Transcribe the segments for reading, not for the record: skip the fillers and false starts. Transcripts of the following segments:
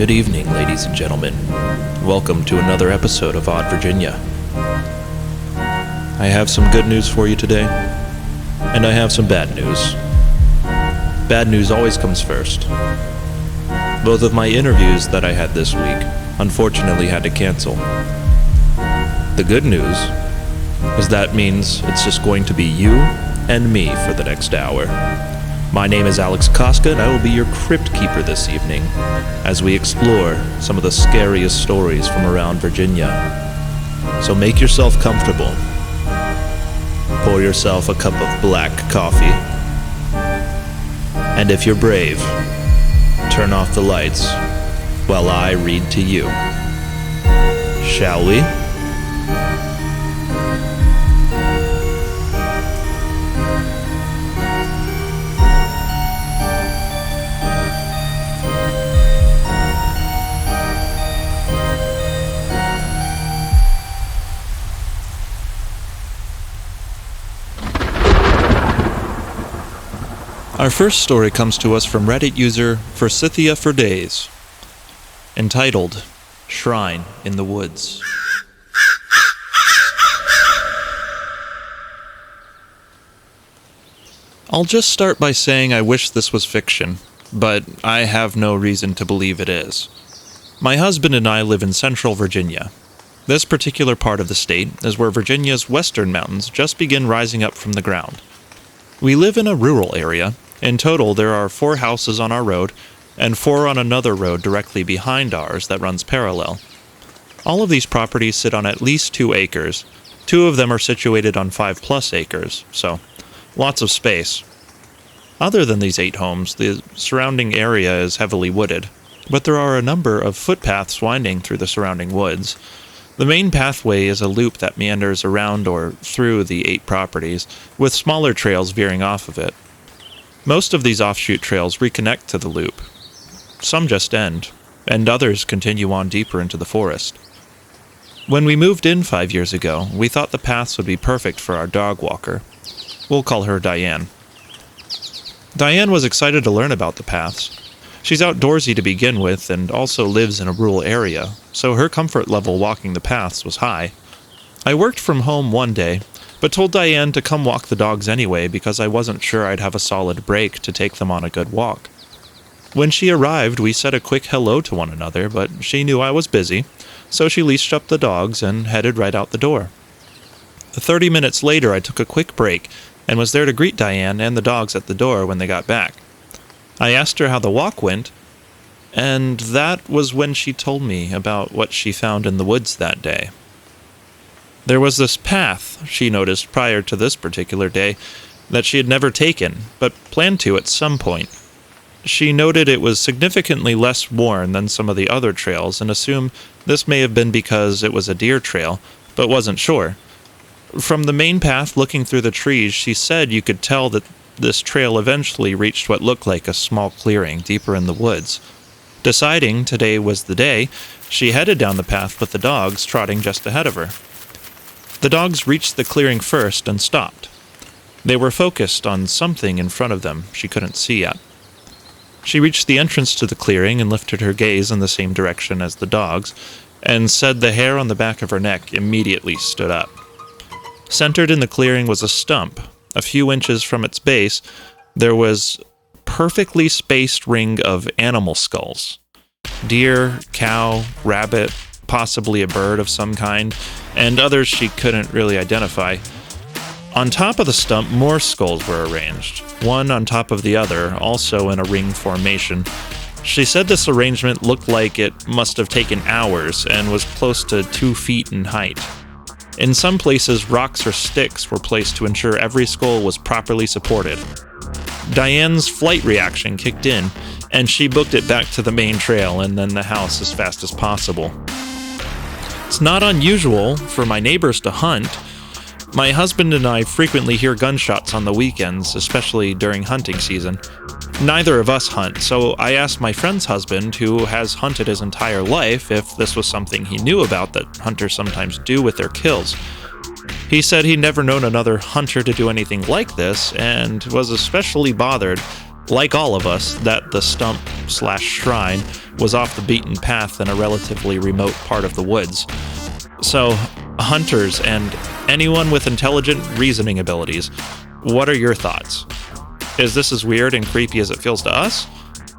Good evening, ladies and gentlemen. Welcome to another episode of Odd Virginia. I have some good news for you today, and I have some bad news. Bad news always comes first. Both of my interviews that I had this week unfortunately had to cancel. The good news is that means it's just going to be you and me for the next hour. My name is Alex Koska, and I will be your crypt keeper this evening as we explore some of the scariest stories from around Virginia. So make yourself comfortable. Pour yourself a cup of black coffee. And if you're brave, turn off the lights while I read to you. Shall we? Our first story comes to us from Reddit user Forsythia for Days, entitled Shrine in the Woods. I'll just start by saying I wish this was fiction, but I have no reason to believe it is. My husband and I live in central Virginia. This particular part of the state is where Virginia's western mountains just begin rising up from the ground. We live in a rural area. In total, there are 4 houses on our road, and 4 on another road directly behind ours that runs parallel. All of these properties sit on at least 2 acres. 2 of them are situated on 5+ acres, so lots of space. Other than these 8 homes, the surrounding area is heavily wooded, but there are a number of footpaths winding through the surrounding woods. The main pathway is a loop that meanders around or through the 8 properties, with smaller trails veering off of it. Most of these offshoot trails reconnect to the loop. Some just end, and others continue on deeper into the forest. When we moved in 5 years ago, we thought the paths would be perfect for our dog walker. We'll call her Diane. Diane was excited to learn about the paths. She's outdoorsy to begin with and also lives in a rural area, so her comfort level walking the paths was high. I worked from home one day, but told Diane to come walk the dogs anyway because I wasn't sure I'd have a solid break to take them on a good walk. When she arrived, we said a quick hello to one another, but she knew I was busy, so she leashed up the dogs and headed right out the door. 30 minutes later, I took a quick break and was there to greet Diane and the dogs at the door when they got back. I asked her how the walk went, and that was when she told me about what she found in the woods that day. There was this path she noticed prior to this particular day that she had never taken, but planned to at some point. She noted it was significantly less worn than some of the other trails and assumed this may have been because it was a deer trail, but wasn't sure. From the main path looking through the trees, she said you could tell that this trail eventually reached what looked like a small clearing deeper in the woods. Deciding today was the day, she headed down the path with the dogs trotting just ahead of her. The dogs reached the clearing first and stopped. They were focused on something in front of them she couldn't see yet. She reached the entrance to the clearing and lifted her gaze in the same direction as the dogs, and said the hair on the back of her neck immediately stood up. Centered in the clearing was a stump. A few inches from its base, there was a perfectly spaced ring of animal skulls. Deer, cow, rabbit, possibly a bird of some kind, and others she couldn't really identify. On top of the stump, more skulls were arranged, one on top of the other, also in a ring formation. She said this arrangement looked like it must have taken hours and was close to 2 feet in height. In some places, rocks or sticks were placed to ensure every skull was properly supported. Diane's flight reaction kicked in, and she booked it back to the main trail and then the house as fast as possible. It's not unusual for my neighbors to hunt. My husband and I frequently hear gunshots on the weekends, especially during hunting season. Neither of us hunt, so I asked my friend's husband, who has hunted his entire life, if this was something he knew about that hunters sometimes do with their kills. He said he'd never known another hunter to do anything like this, and was especially bothered Like all of us, that the stump/shrine was off the beaten path in a relatively remote part of the woods. So, hunters and anyone with intelligent reasoning abilities, what are your thoughts? Is this as weird and creepy as it feels to us?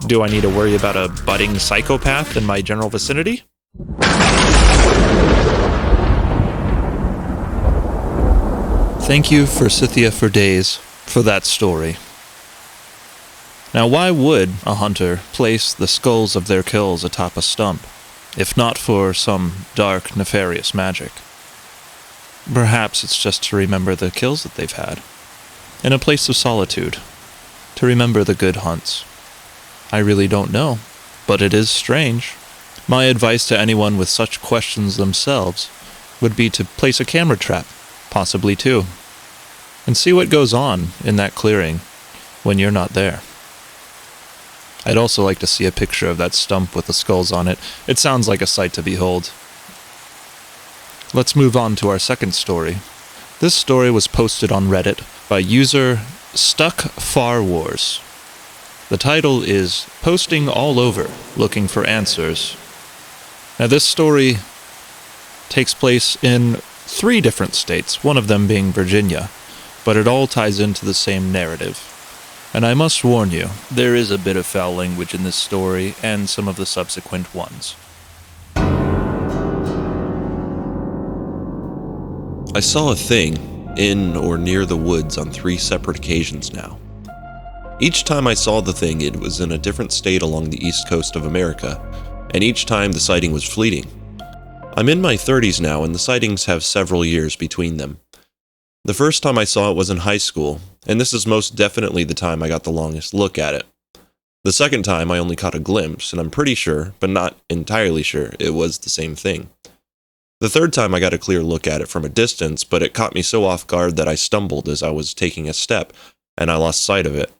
Do I need to worry about a budding psychopath in my general vicinity? Thank you, Forsythia for Days, for that story. Now, why would a hunter place the skulls of their kills atop a stump, if not for some dark, nefarious magic? Perhaps it's just to remember the kills that they've had, in a place of solitude, to remember the good hunts. I really don't know, but it is strange. My advice to anyone with such questions themselves would be to place a camera trap, possibly two, and see what goes on in that clearing when you're not there. I'd also like to see a picture of that stump with the skulls on it. It sounds like a sight to behold. Let's move on to our second story. This story was posted on Reddit by user StuckFarWars. The title is Posting All Over, Looking for Answers. Now this story takes place in 3 different states, one of them being Virginia, but it all ties into the same narrative. And I must warn you, there is a bit of foul language in this story and some of the subsequent ones. I saw a thing in or near the woods on 3 separate occasions now. Each time I saw the thing, it was in a different state along the east coast of America, and each time the sighting was fleeting. I'm in my 30s now, and the sightings have several years between them. The first time I saw it was in high school, and this is most definitely the time I got the longest look at it. The second time I only caught a glimpse, and I'm pretty sure, but not entirely sure, it was the same thing. The third time I got a clear look at it from a distance, but it caught me so off guard that I stumbled as I was taking a step, and I lost sight of it.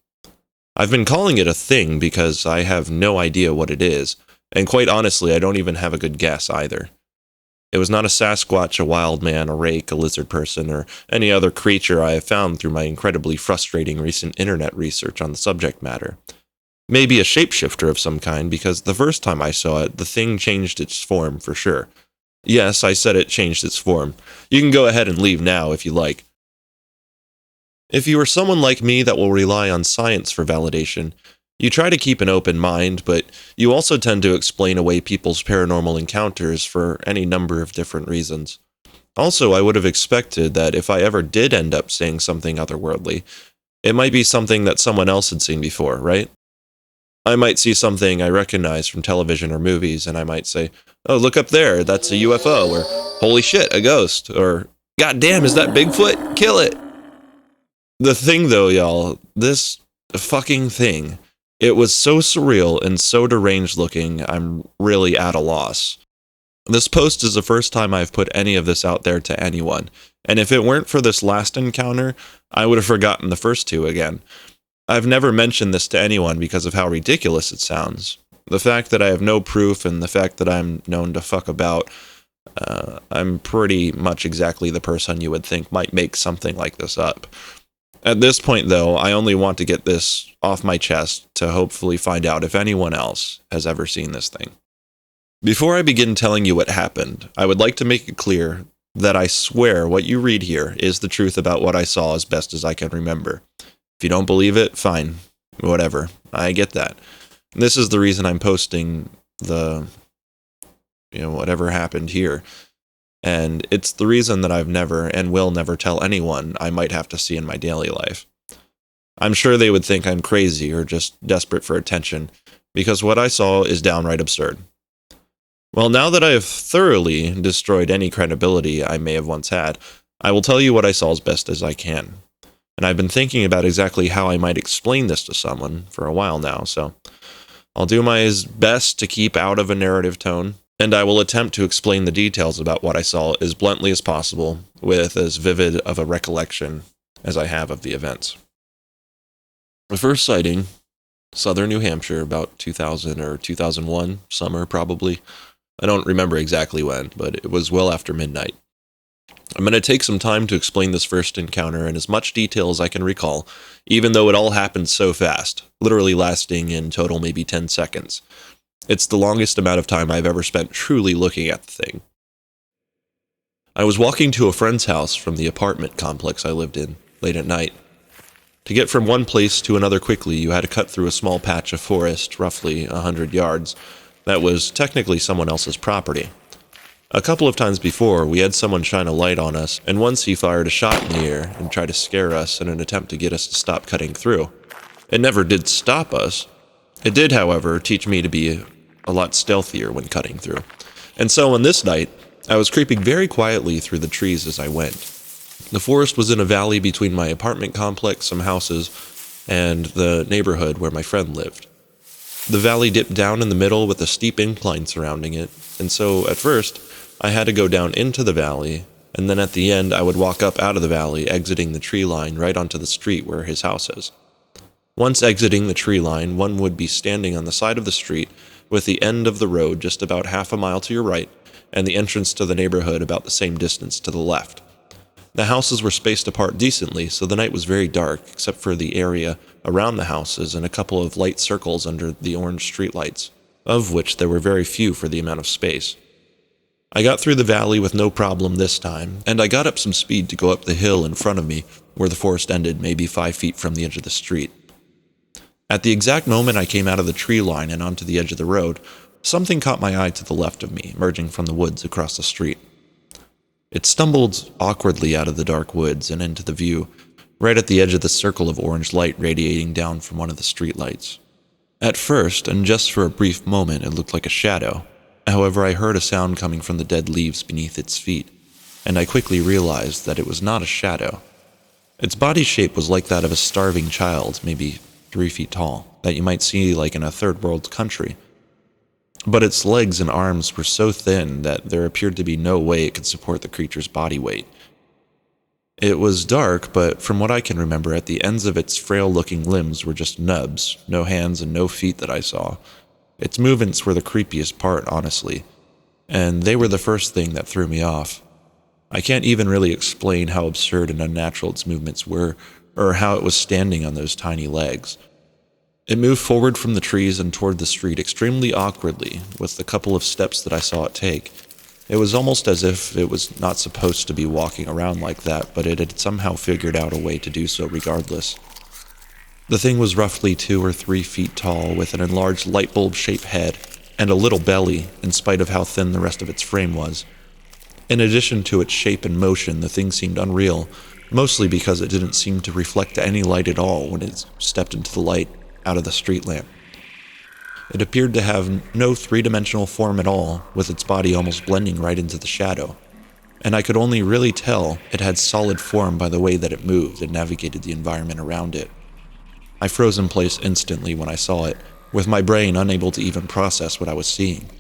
I've been calling it a thing because I have no idea what it is, and quite honestly I don't even have a good guess either. It was not a Sasquatch, a wild man, a rake, a lizard person, or any other creature I have found through my incredibly frustrating recent internet research on the subject matter. Maybe a shapeshifter of some kind, because the first time I saw it, the thing changed its form for sure. Yes, I said it changed its form. You can go ahead and leave now if you like. If you are someone like me that will rely on science for validation, you try to keep an open mind, but you also tend to explain away people's paranormal encounters for any number of different reasons. Also, I would have expected that if I ever did end up seeing something otherworldly, it might be something that someone else had seen before, right? I might see something I recognize from television or movies, and I might say, "Oh, look up there, that's a UFO," or "Holy shit, a ghost," or "God damn, is that Bigfoot? Kill it!" The thing though, y'all, this fucking thing, it was so surreal and so deranged looking, I'm really at a loss. This post is the first time I've put any of this out there to anyone, and if it weren't for this last encounter, I would have forgotten the first 2 again. I've never mentioned this to anyone because of how ridiculous it sounds. The fact that I have no proof and the fact that I'm known to fuck about, I'm pretty much exactly the person you would think might make something like this up. At this point, though, I only want to get this off my chest to hopefully find out if anyone else has ever seen this thing. Before I begin telling you what happened, I would like to make it clear that I swear what you read here is the truth about what I saw as best as I can remember. If you don't believe it, fine. Whatever. I get that. This is the reason I'm posting whatever happened here. And it's the reason that I've never and will never tell anyone I might have to see in my daily life. I'm sure they would think I'm crazy or just desperate for attention, because what I saw is downright absurd. Well, now that I have thoroughly destroyed any credibility I may have once had, I will tell you what I saw as best as I can. And I've been thinking about exactly how I might explain this to someone for a while now, so I'll do my best to keep out of a narrative tone, and I will attempt to explain the details about what I saw as bluntly as possible, with as vivid of a recollection as I have of the events. The first sighting, southern New Hampshire, about 2000 or 2001, summer probably. I don't remember exactly when, but it was well after midnight. I'm going to take some time to explain this first encounter in as much detail as I can recall, even though it all happened so fast, literally lasting in total maybe 10 seconds. It's the longest amount of time I've ever spent truly looking at the thing. I was walking to a friend's house from the apartment complex I lived in, late at night. To get from one place to another quickly, you had to cut through a small patch of forest, roughly 100 yards, that was technically someone else's property. A couple of times before, we had someone shine a light on us, and once he fired a shot in the air and tried to scare us in an attempt to get us to stop cutting through. It never did stop us. It did, however, teach me to be a lot stealthier when cutting through. And so on this night, I was creeping very quietly through the trees as I went. The forest was in a valley between my apartment complex, some houses, and the neighborhood where my friend lived. The valley dipped down in the middle with a steep incline surrounding it, and so at first, I had to go down into the valley, and then at the end I would walk up out of the valley, exiting the tree line right onto the street where his house is. Once exiting the tree line, one would be standing on the side of the street with the end of the road just about half a mile to your right, and the entrance to the neighborhood about the same distance to the left. The houses were spaced apart decently, so the night was very dark, except for the area around the houses and a couple of light circles under the orange streetlights, of which there were very few for the amount of space. I got through the valley with no problem this time, and I got up some speed to go up the hill in front of me, where the forest ended maybe 5 feet from the edge of the street. At the exact moment I came out of the tree line and onto the edge of the road, something caught my eye to the left of me, emerging from the woods across the street. It stumbled awkwardly out of the dark woods and into the view, right at the edge of the circle of orange light radiating down from one of the streetlights. At first, and just for a brief moment, it looked like a shadow. However, I heard a sound coming from the dead leaves beneath its feet, and I quickly realized that it was not a shadow. Its body shape was like that of a starving child, maybe 3 feet tall, that you might see like in a third world country. But its legs and arms were so thin that there appeared to be no way it could support the creature's body weight. It was dark, but from what I can remember, at the ends of its frail-looking limbs were just nubs, no hands and no feet that I saw. Its movements were the creepiest part, honestly, and they were the first thing that threw me off. I can't even really explain how absurd and unnatural its movements were, or how it was standing on those tiny legs. It moved forward from the trees and toward the street extremely awkwardly, with the couple of steps that I saw it take. It was almost as if it was not supposed to be walking around like that, but it had somehow figured out a way to do so regardless. The thing was roughly 2 or 3 feet tall, with an enlarged light bulb-shaped head and a little belly, in spite of how thin the rest of its frame was. In addition to its shape and motion, the thing seemed unreal, mostly because it didn't seem to reflect any light at all when it stepped into the light out of the street lamp. It appeared to have no three-dimensional form at all, with its body almost blending right into the shadow, and I could only really tell it had solid form by the way that it moved and navigated the environment around it. I froze in place instantly when I saw it, with my brain unable to even process what I was seeing.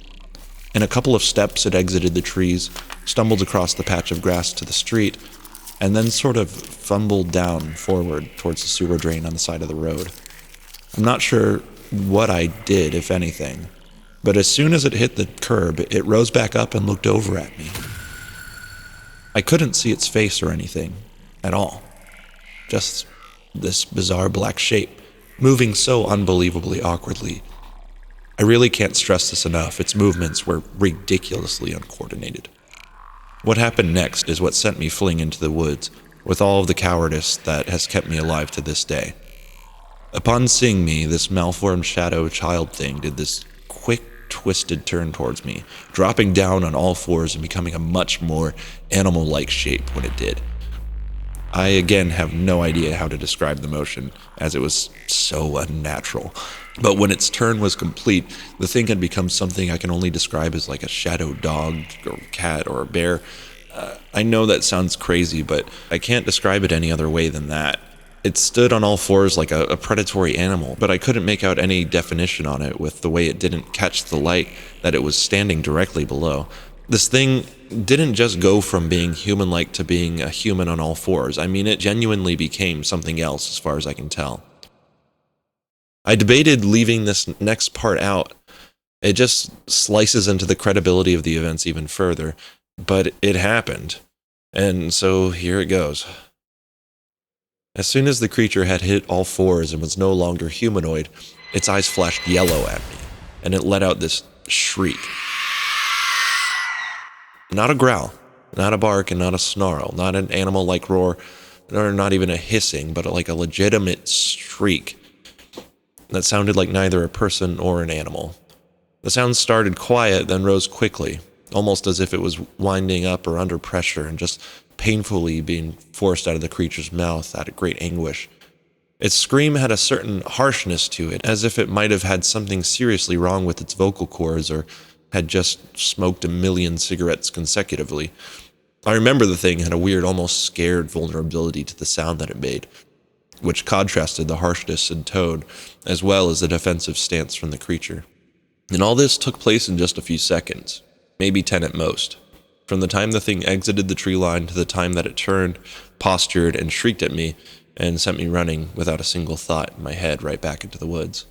In a couple of steps, it exited the trees, stumbled across the patch of grass to the street, and then sort of fumbled down forward towards the sewer drain on the side of the road. I'm not sure what I did, if anything, but as soon as it hit the curb, it rose back up and looked over at me. I couldn't see its face or anything, at all. Just this bizarre black shape, moving so unbelievably awkwardly. I really can't stress this enough, its movements were ridiculously uncoordinated. What happened next is what sent me fleeing into the woods, with all of the cowardice that has kept me alive to this day. Upon seeing me, this malformed shadow child thing did this quick, twisted turn towards me, dropping down on all fours and becoming a much more animal-like shape when it did. I again have no idea how to describe the motion, as it was so unnatural. But when its turn was complete, the thing had become something I can only describe as like a shadow dog or cat or a bear. I know that sounds crazy, but I can't describe it any other way than that. It stood on all fours like a predatory animal, but I couldn't make out any definition on it with the way it didn't catch the light that it was standing directly below. This thing didn't just go from being human-like to being a human on all fours. I mean, it genuinely became something else as far as I can tell. I debated leaving this next part out. It just slices into the credibility of the events even further, but it happened. And so here it goes. As soon as the creature had hit all fours and was no longer humanoid, its eyes flashed yellow at me, and it let out this shriek. Not a growl, not a bark, and not a snarl, not an animal-like roar, or not even a hissing, but like a legitimate shriek that sounded like neither a person or an animal. The sound started quiet, then rose quickly, almost as if it was winding up or under pressure and just painfully being forced out of the creature's mouth out of great anguish. Its scream had a certain harshness to it, as if it might have had something seriously wrong with its vocal cords or had just smoked a million cigarettes consecutively. I remember the thing had a weird, almost scared vulnerability to the sound that it made, which contrasted the harshness and tone, as well as the defensive stance from the creature. And all this took place in just a few seconds, maybe 10 at most. From the time the thing exited the tree line to the time that it turned, postured, and shrieked at me, and sent me running without a single thought in my head right back into the woods.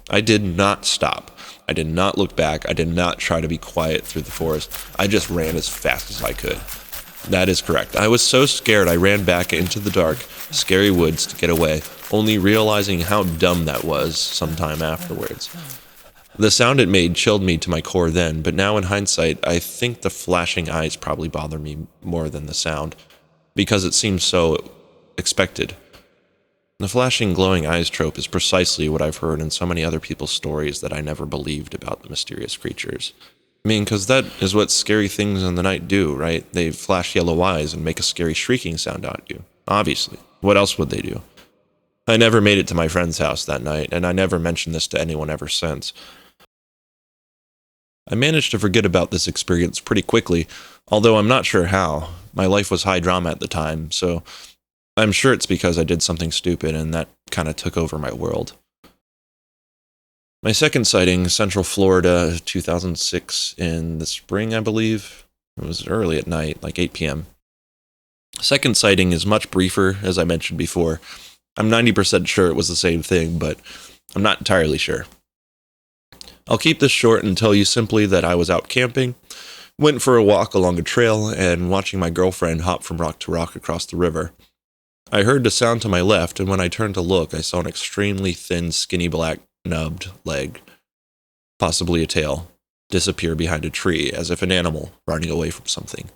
I did not stop. I did not look back. I did not try to be quiet through the forest. I just ran as fast as I could. That is correct. I was so scared I ran back into the dark, scary woods to get away, only realizing how dumb that was sometime afterwards. The sound it made chilled me to my core then, but now in hindsight, I think the flashing eyes probably bothered me more than the sound, because it seemed so expected. The flashing, glowing eyes trope is precisely what I've heard in so many other people's stories that I never believed about the mysterious creatures. I mean, because that is what scary things in the night do, right? They flash yellow eyes and make a scary shrieking sound out at you. Obviously. What else would they do? I never made it to my friend's house that night, and I never mentioned this to anyone ever since. I managed to forget about this experience pretty quickly, although I'm not sure how. My life was high drama at the time, so I'm sure it's because I did something stupid and that kind of took over my world. My second sighting, Central Florida, 2006, in the spring, I believe. It was early at night, like 8 p.m. Second sighting is much briefer, as I mentioned before. I'm 90% sure it was the same thing, but I'm not entirely sure. I'll keep this short and tell you simply that I was out camping, went for a walk along a trail, and watching my girlfriend hop from rock to rock across the river. I heard a sound to my left, and when I turned to look, I saw an extremely thin, skinny black, nubbed leg, possibly a tail, disappear behind a tree as if an animal running away from something.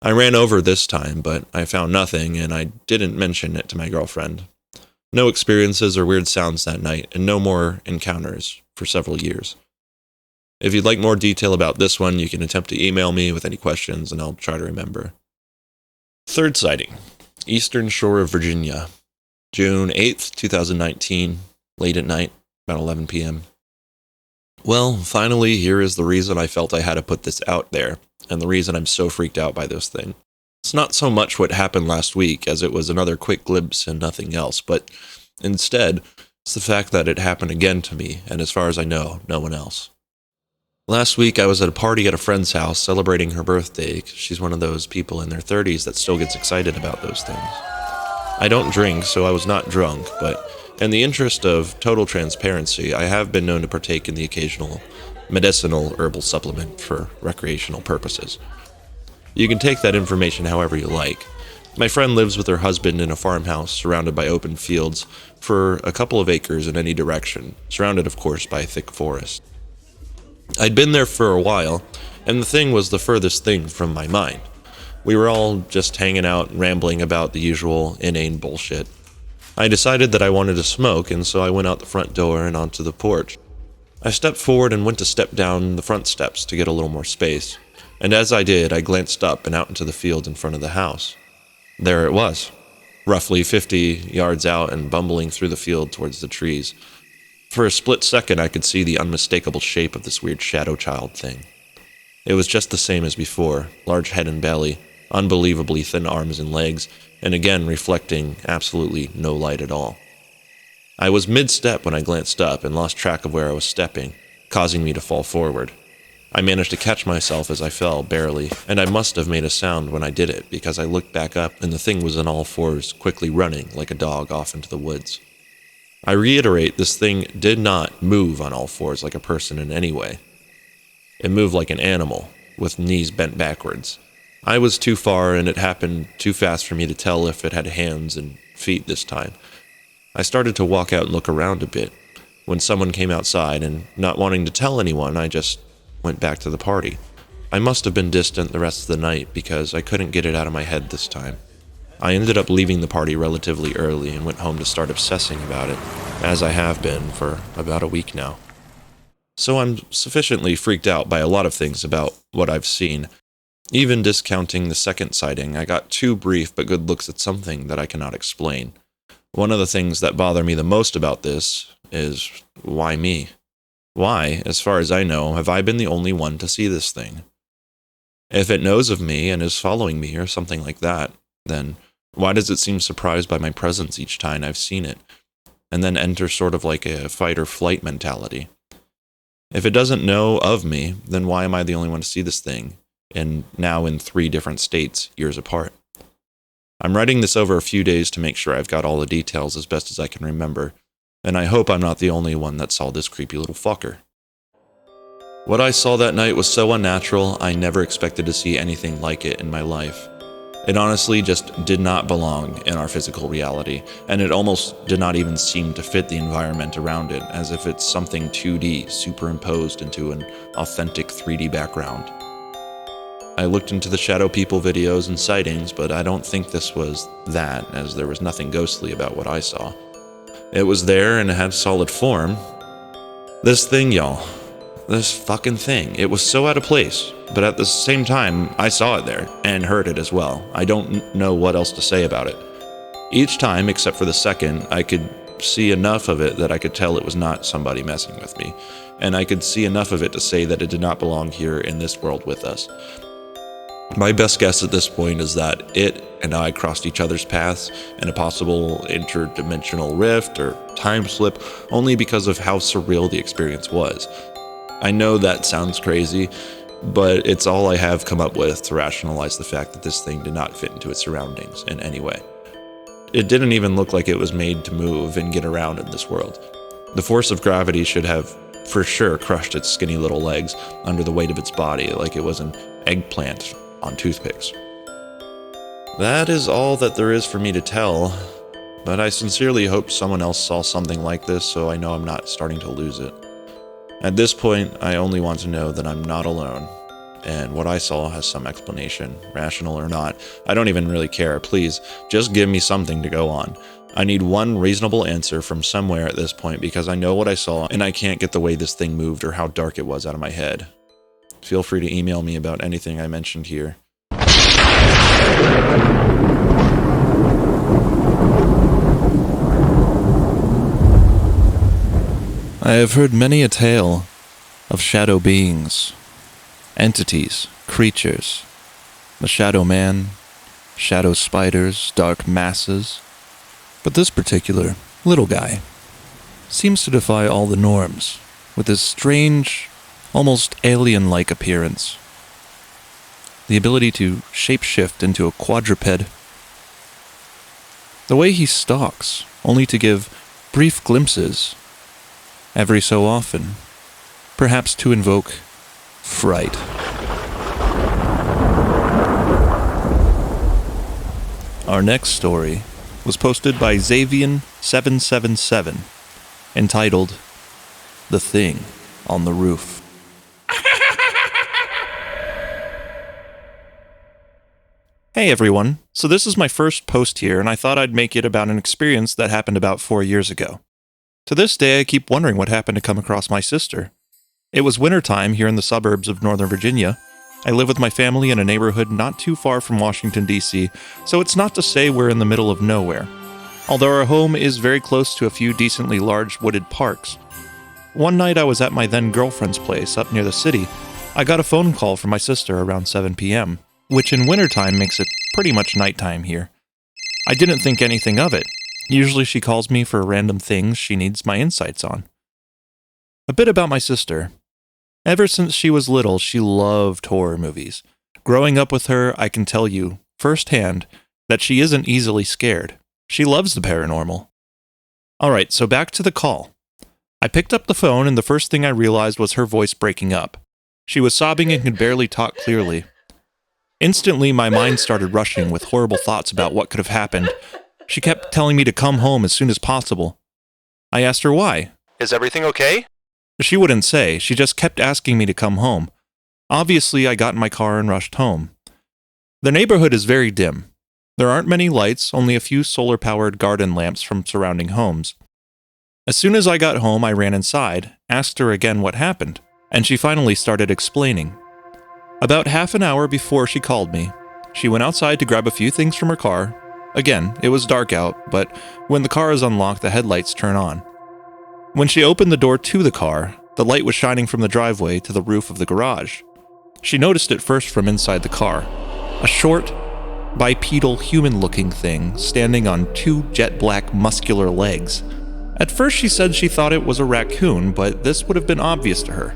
I ran over this time, but I found nothing, and I didn't mention it to my girlfriend. No experiences or weird sounds that night, and no more encounters for several years. If you'd like more detail about this one, you can attempt to email me with any questions, and I'll try to remember. Third sighting, Eastern Shore of Virginia, June 8th, 2019, late at night, about 11 p.m. Well, finally, here is the reason I felt I had to put this out there, and the reason I'm so freaked out by this thing. It's not so much what happened last week, as it was another quick glimpse and nothing else, but instead, it's the fact that it happened again to me, and as far as I know, no one else. Last week, I was at a party at a friend's house celebrating her birthday. She's one of those people in their 30s that still gets excited about those things. I don't drink, so I was not drunk, but in the interest of total transparency, I have been known to partake in the occasional medicinal herbal supplement for recreational purposes. You can take that information however you like. My friend lives with her husband in a farmhouse surrounded by open fields for a couple of acres in any direction, surrounded of course by thick forest. I'd been there for a while, and the thing was the furthest thing from my mind. We were all just hanging out and rambling about the usual inane bullshit. I decided that I wanted to smoke, and so I went out the front door and onto the porch. I stepped forward and went to step down the front steps to get a little more space, and as I did, I glanced up and out into the field in front of the house. There it was, roughly 50 yards out and bumbling through the field towards the trees. For a split second, I could see the unmistakable shape of this weird shadow child thing. It was just the same as before, large head and belly, unbelievably thin arms and legs, and again reflecting absolutely no light at all. I was mid-step when I glanced up and lost track of where I was stepping, causing me to fall forward. I managed to catch myself as I fell, barely, and I must have made a sound when I did it, because I looked back up and the thing was on all fours, quickly running like a dog off into the woods. I reiterate, this thing did not move on all fours like a person in any way. It moved like an animal, with knees bent backwards. I was too far and it happened too fast for me to tell if it had hands and feet this time. I started to walk out and look around a bit when someone came outside, and not wanting to tell anyone, I just went back to the party. I must have been distant the rest of the night because I couldn't get it out of my head this time. I ended up leaving the party relatively early and went home to start obsessing about it, as I have been for about a week now. So I'm sufficiently freaked out by a lot of things about what I've seen. Even discounting the second sighting, I got 2 brief but good looks at something that I cannot explain. One of the things that bother me the most about this is, why me? Why, as far as I know, have I been the only one to see this thing? If it knows of me and is following me or something like that, then why does it seem surprised by my presence each time I've seen it, and then enter sort of like a fight or flight mentality? If it doesn't know of me, then why am I the only one to see this thing, and now in 3 different states, years apart? I'm writing this over a few days to make sure I've got all the details as best as I can remember, and I hope I'm not the only one that saw this creepy little fucker. What I saw that night was so unnatural, I never expected to see anything like it in my life. It honestly just did not belong in our physical reality, and it almost did not even seem to fit the environment around it, as if it's something 2D superimposed into an authentic 3D background. I looked into the Shadow People videos and sightings, but I don't think this was that, as there was nothing ghostly about what I saw. It was there and it had solid form. This thing, y'all. This fucking thing. It was so out of place, but at the same time, I saw it there, and heard it as well. I don't know what else to say about it. Each time, except for the second, I could see enough of it that I could tell it was not somebody messing with me, and I could see enough of it to say that it did not belong here in this world with us. My best guess at this point is that it and I crossed each other's paths in a possible interdimensional rift or time slip only because of how surreal the experience was. I know that sounds crazy, but it's all I have come up with to rationalize the fact that this thing did not fit into its surroundings in any way. It didn't even look like it was made to move and get around in this world. The force of gravity should have for sure crushed its skinny little legs under the weight of its body like it was an eggplant on toothpicks. That is all that there is for me to tell, but I sincerely hope someone else saw something like this so I know I'm not starting to lose it. At this point, I only want to know that I'm not alone, and what I saw has some explanation, rational or not. I don't even really care. Please, just give me something to go on. I need one reasonable answer from somewhere at this point because I know what I saw and I can't get the way this thing moved or how dark it was out of my head. Feel free to email me about anything I mentioned here. I have heard many a tale of shadow beings, entities, creatures, the shadow man, shadow spiders, dark masses, but this particular little guy seems to defy all the norms with his strange, almost alien-like appearance. The ability to shapeshift into a quadruped. The way he stalks, only to give brief glimpses every so often, perhaps to invoke fright. Our next story was posted by Xavian777, entitled The Thing on the Roof. Hey everyone, so this is my first post here, and I thought I'd make it about an experience that happened about 4 years ago. To this day, I keep wondering what happened to come across my sister. It was wintertime here in the suburbs of Northern Virginia. I live with my family in a neighborhood not too far from Washington, D.C., so it's not to say we're in the middle of nowhere. Although our home is very close to a few decently large wooded parks. One night I was at my then-girlfriend's place up near the city. I got a phone call from my sister around 7 p.m., which in wintertime makes it pretty much nighttime here. I didn't think anything of it. Usually she calls me for random things she needs my insights on. A bit about my sister. Ever since she was little, she loved horror movies. Growing up with her, I can tell you, firsthand, that she isn't easily scared. She loves the paranormal. Alright, so back to the call. I picked up the phone and the first thing I realized was her voice breaking up. She was sobbing and could barely talk clearly. Instantly, my mind started rushing with horrible thoughts about what could have happened. She kept telling me to come home as soon as possible. I asked her why. Is everything okay? She wouldn't say. She just kept asking me to come home. Obviously, I got in my car and rushed home. The neighborhood is very dim. There aren't many lights, only a few solar-powered garden lamps from surrounding homes. As soon as I got home, I ran inside, asked her again what happened, and she finally started explaining. About half an hour before she called me, she went outside to grab a few things from her car. Again, it was dark out, but when the car is unlocked, the headlights turn on. When she opened the door to the car, the light was shining from the driveway to the roof of the garage. She noticed it first from inside the car. A short, bipedal human-looking thing standing on two jet-black muscular legs. At first she said she thought it was a raccoon, but this would have been obvious to her.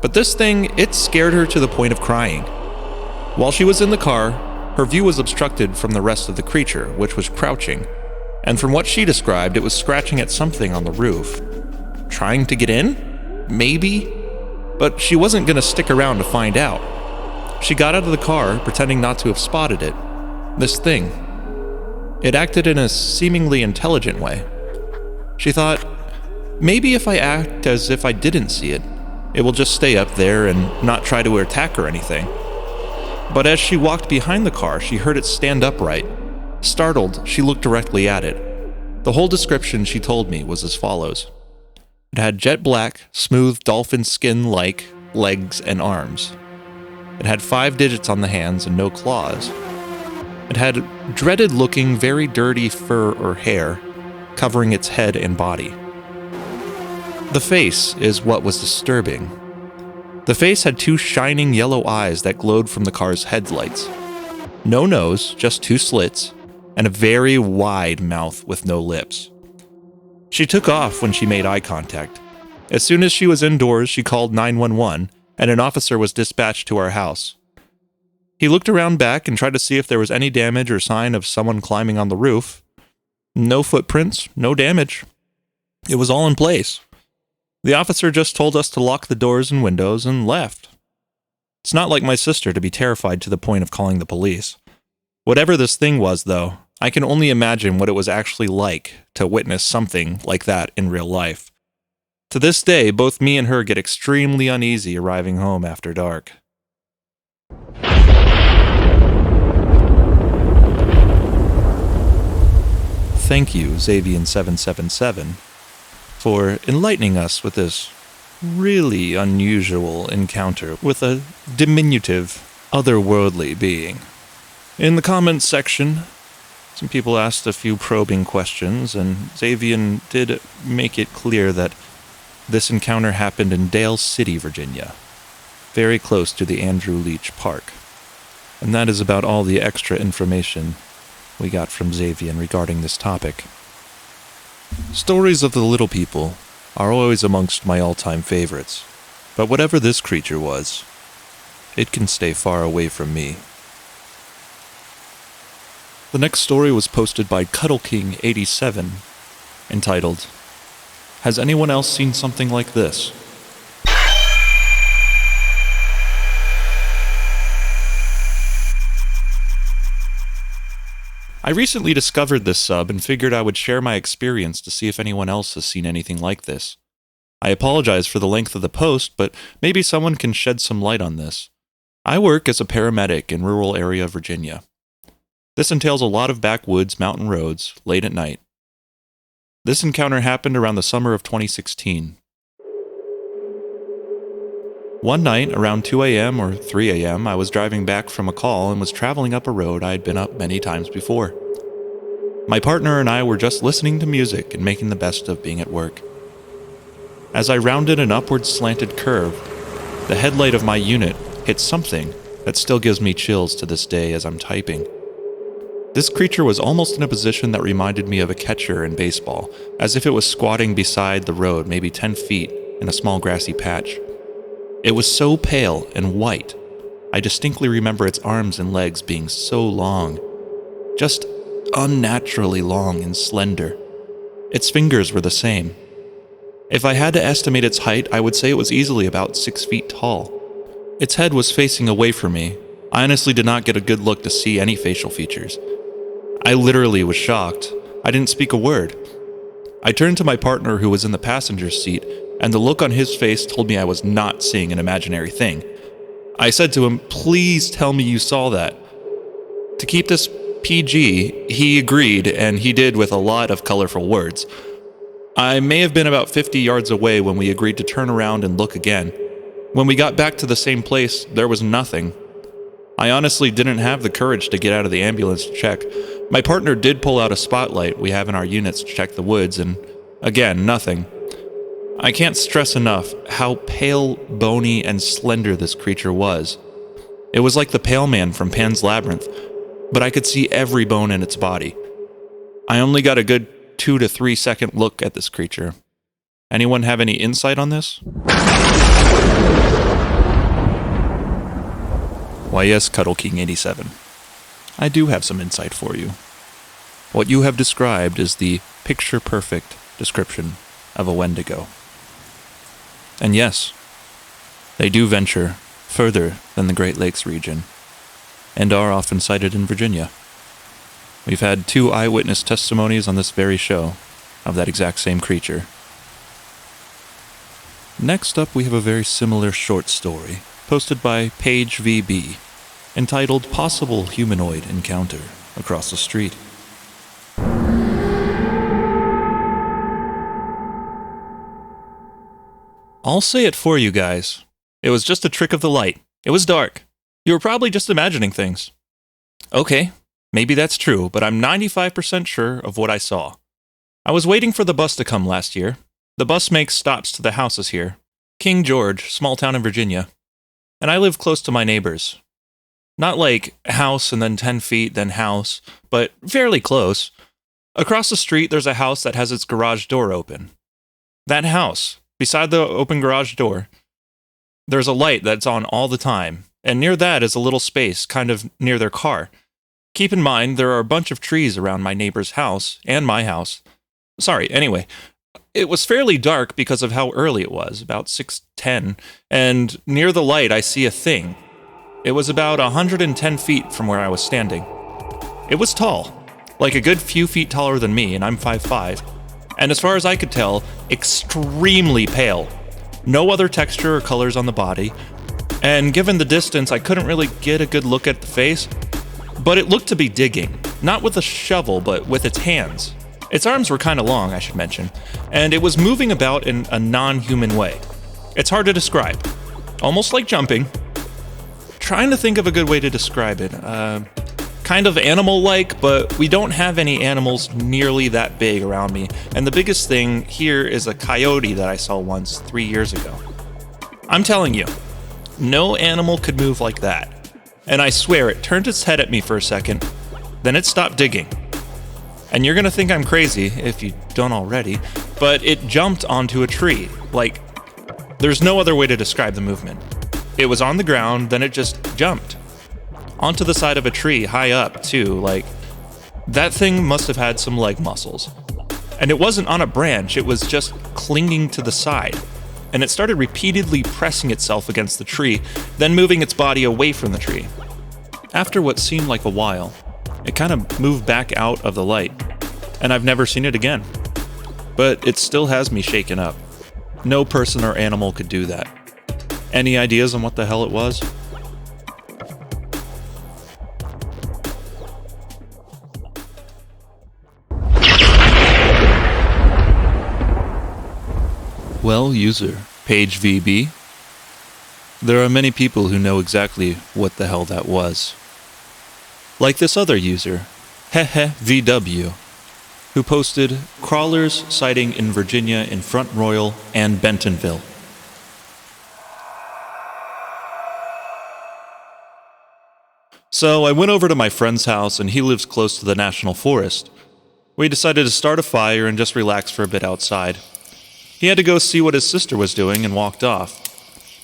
But this thing, it scared her to the point of crying. While she was in the car, her view was obstructed from the rest of the creature, which was crouching. And from what she described, it was scratching at something on the roof. Trying to get in? Maybe? But she wasn't going to stick around to find out. She got out of the car, pretending not to have spotted it. This thing. It acted in a seemingly intelligent way. She thought, maybe if I act as if I didn't see it, it will just stay up there and not try to attack or anything. But as she walked behind the car, she heard it stand upright. Startled, she looked directly at it. The whole description she told me was as follows. It had jet black, smooth dolphin skin-like legs and arms. It had 5 digits on the hands and no claws. It had dreaded-looking, very dirty fur or hair covering its head and body. The face is what was disturbing. The face had 2 shining yellow eyes that glowed from the car's headlights. No nose, just 2 slits, and a very wide mouth with no lips. She took off when she made eye contact. As soon as she was indoors, she called 911, and an officer was dispatched to our house. He looked around back and tried to see if there was any damage or sign of someone climbing on the roof. No footprints, no damage. It was all in place. The officer just told us to lock the doors and windows and left. It's not like my sister to be terrified to the point of calling the police. Whatever this thing was, though, I can only imagine what it was actually like to witness something like that in real life. To this day, both me and her get extremely uneasy arriving home after dark. Thank you, Xavian777, for enlightening us with this really unusual encounter with a diminutive, otherworldly being. In the comments section, some people asked a few probing questions, and Xavian did make it clear that this encounter happened in Dale City, Virginia, very close to the Andrew Leach Park. And that is about all the extra information we got from Xavian regarding this topic. Stories of the little people are always amongst my all-time favorites, but whatever this creature was, it can stay far away from me. The next story was posted by CuddleKing87, entitled, Has anyone else seen something like this? I recently discovered this sub and figured I would share my experience to see if anyone else has seen anything like this. I apologize for the length of the post, but maybe someone can shed some light on this. I work as a paramedic in rural area Virginia. This entails a lot of backwoods mountain roads, late at night. This encounter happened around the summer of 2016. One night, around 2 a.m. or 3 a.m., I was driving back from a call and was traveling up a road I had been up many times before. My partner and I were just listening to music and making the best of being at work. As I rounded an upward slanted curve, the headlight of my unit hit something that still gives me chills to this day as I'm typing. This creature was almost in a position that reminded me of a catcher in baseball, as if it was squatting beside the road maybe 10 feet in a small grassy patch. It was so pale and white. I distinctly remember its arms and legs being so long, just unnaturally long and slender. Its fingers were the same. If I had to estimate its height, I would say it was easily about 6 feet tall. Its head was facing away from me, I honestly did not get a good look to see any facial features. I literally was shocked. I didn't speak a word. I turned to my partner who was in the passenger seat, and the look on his face told me I was not seeing an imaginary thing. I said to him, "Please tell me you saw that." To keep this PG, he agreed, and he did with a lot of colorful words. I may have been about 50 yards away when we agreed to turn around and look again. When we got back to the same place, there was nothing. I honestly didn't have the courage to get out of the ambulance to check. My partner did pull out a spotlight we have in our units to check the woods, and again, nothing. I can't stress enough how pale, bony, and slender this creature was. It was like the Pale Man from Pan's Labyrinth, but I could see every bone in its body. I only got a good 2 to 3 second look at this creature. Anyone have any insight on this? Why yes, Cuddle King 87. I do have some insight for you. What you have described is the picture-perfect description of a Wendigo. And yes, they do venture further than the Great Lakes region, and are often sighted in Virginia. We've had 2 eyewitness testimonies on this very show of that exact same creature. Next up, we have a very similar short story posted by Page VB, entitled Possible Humanoid Encounter Across the Street. I'll say it for you guys. It was just a trick of the light. It was dark. You were probably just imagining things. Okay, maybe that's true, but I'm 95% sure of what I saw. I was waiting for the bus to come last year. The bus makes stops to the houses here. King George, small town in Virginia. And I live close to my neighbors. Not like house and then 10 feet, then house, but fairly close. Across the street, there's a house that has its garage door open. That house, beside the open garage door, there's a light that's on all the time, and near that is a little space kind of near their car. Keep in mind, there are a bunch of trees around my neighbor's house and my house. Anyway, it was fairly dark because of how early it was, about 6:10, and near the light I see a thing. It was about 110 feet from where I was standing. It was tall, like a good few feet taller than me, and I'm 5'5", and as far as I could tell, extremely pale. No other texture or colors on the body, and given the distance, I couldn't really get a good look at the face, but it looked to be digging, not with a shovel, but with its hands. Its arms were kind of long, I should mention, and it was moving about in a non-human way. It's hard to describe. Almost like jumping. Trying to think of a good way to describe it. Kind of animal-like, but we don't have any animals nearly that big around me, and the biggest thing here is a coyote that I saw once 3 years ago. I'm telling you, no animal could move like that. And I swear it turned its head at me for a second, then it stopped digging. And you're gonna think I'm crazy, if you don't already, but it jumped onto a tree. Like, there's no other way to describe the movement. It was on the ground, then it just jumped. Onto the side of a tree, high up, too. Like, that thing must have had some leg muscles. And it wasn't on a branch, it was just clinging to the side. And it started repeatedly pressing itself against the tree, then moving its body away from the tree. After what seemed like a while, it kind of moved back out of the light, and I've never seen it again. But it still has me shaken up. No person or animal could do that. Any ideas on what the hell it was? Well, user, Page VB, there are many people who know exactly what the hell that was. Like this other user, VW, who posted crawlers sighting in Virginia in Front Royal and Bentonville. So I went over to my friend's house, and he lives close to the National Forest. We decided to start a fire and just relax for a bit outside. He had to go see what his sister was doing and walked off.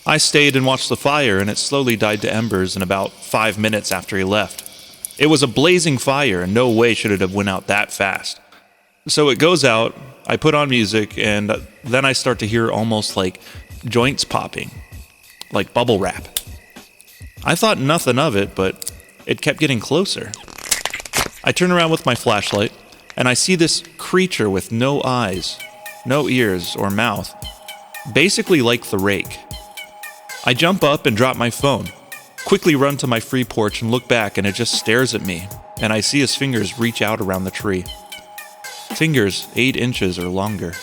I stayed and watched the fire, and it slowly died to embers in about 5 minutes after he left. It was a blazing fire, and no way should it have went out that fast. So it goes out, I put on music, and then I start to hear almost like joints popping, like bubble wrap. I thought nothing of it, but it kept getting closer. I turn around with my flashlight, and I see this creature with no eyes, no ears or mouth, basically like the rake. I jump up and drop my phone, quickly run to my free porch and look back, and it just stares at me, and I see his fingers reach out around the tree. Fingers 8 inches or longer.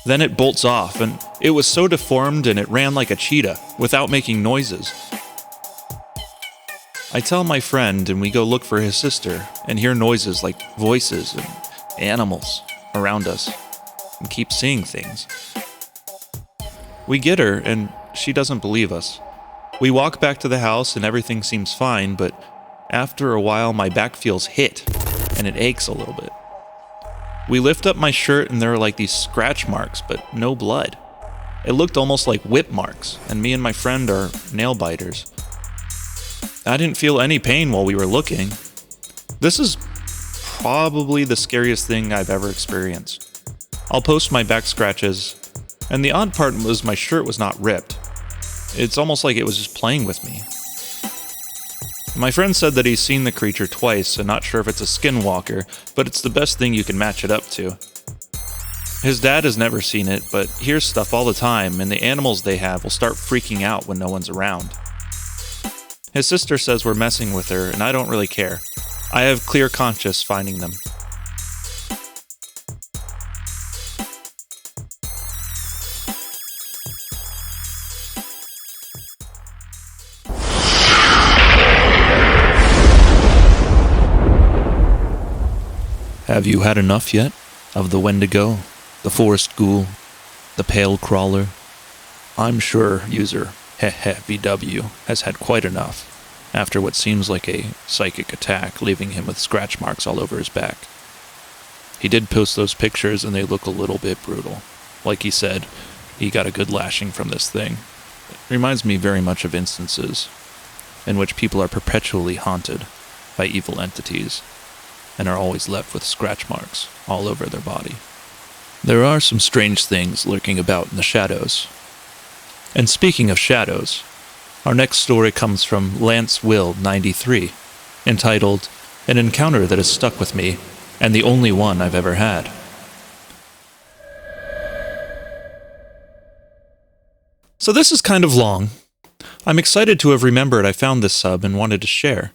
Then it bolts off, and it was so deformed and it ran like a cheetah, without making noises. I tell my friend, and we go look for his sister, and hear noises like voices and animals around us, and keep seeing things. We get her, and she doesn't believe us. We walk back to the house, and everything seems fine, but after a while my back feels hit, and it aches a little bit. We lift up my shirt, and there are like these scratch marks, but no blood. It looked almost like whip marks, and me and my friend are nail biters. I didn't feel any pain while we were looking. This is probably the scariest thing I've ever experienced. I'll post my back scratches, and the odd part was my shirt was not ripped. It's almost like it was just playing with me. My friend said that he's seen the creature twice and not sure if it's a skinwalker, but it's the best thing you can match it up to. His dad has never seen it, but hears stuff all the time, and the animals they have will start freaking out when no one's around. His sister says we're messing with her, and I don't really care. I have clear conscience finding them. Have you had enough yet of the Wendigo, the forest ghoul, the pale crawler? I'm sure user VW has had quite enough after what seems like a psychic attack, leaving him with scratch marks all over his back. He did post those pictures and they look a little bit brutal. Like he said, he got a good lashing from this thing. It reminds me very much of instances in which people are perpetually haunted by evil entities and are always left with scratch marks all over their body. There are some strange things lurking about in the shadows. And speaking of shadows, our next story comes from Lance Will 93, entitled An Encounter That Has Stuck With Me, and the Only One I've Ever Had. So this is kind of long. I'm excited to have remembered I found this sub and wanted to share.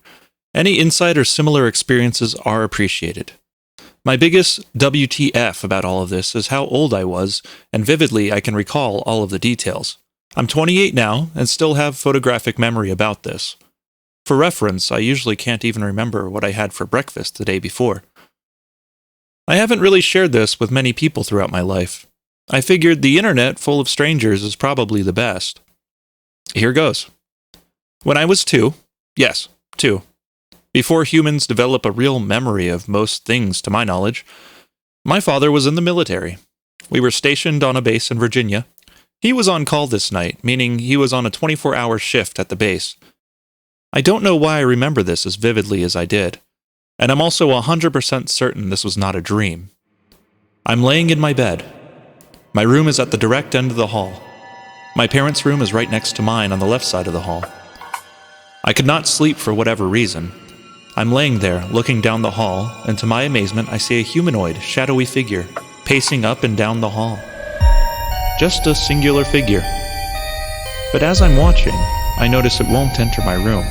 Any insight or similar experiences are appreciated. My biggest WTF about all of this is how old I was, and vividly I can recall all of the details. I'm 28 now, and still have photographic memory about this. For reference, I usually can't even remember what I had for breakfast the day before. I haven't really shared this with many people throughout my life. I figured the internet full of strangers is probably the best. Here goes. When I was 2, yes, 2, before humans develop a real memory of most things to my knowledge, my father was in the military. We were stationed on a base in Virginia. He was on call this night, meaning he was on a 24-hour shift at the base. I don't know why I remember this as vividly as I did, and I'm also 100% certain this was not a dream. I'm laying in my bed. My room is at the direct end of the hall. My parents' room is right next to mine on the left side of the hall. I could not sleep for whatever reason. I'm laying there, looking down the hall, and to my amazement I see a humanoid, shadowy figure, pacing up and down the hall. Just a singular figure. But as I'm watching, I notice it won't enter my room.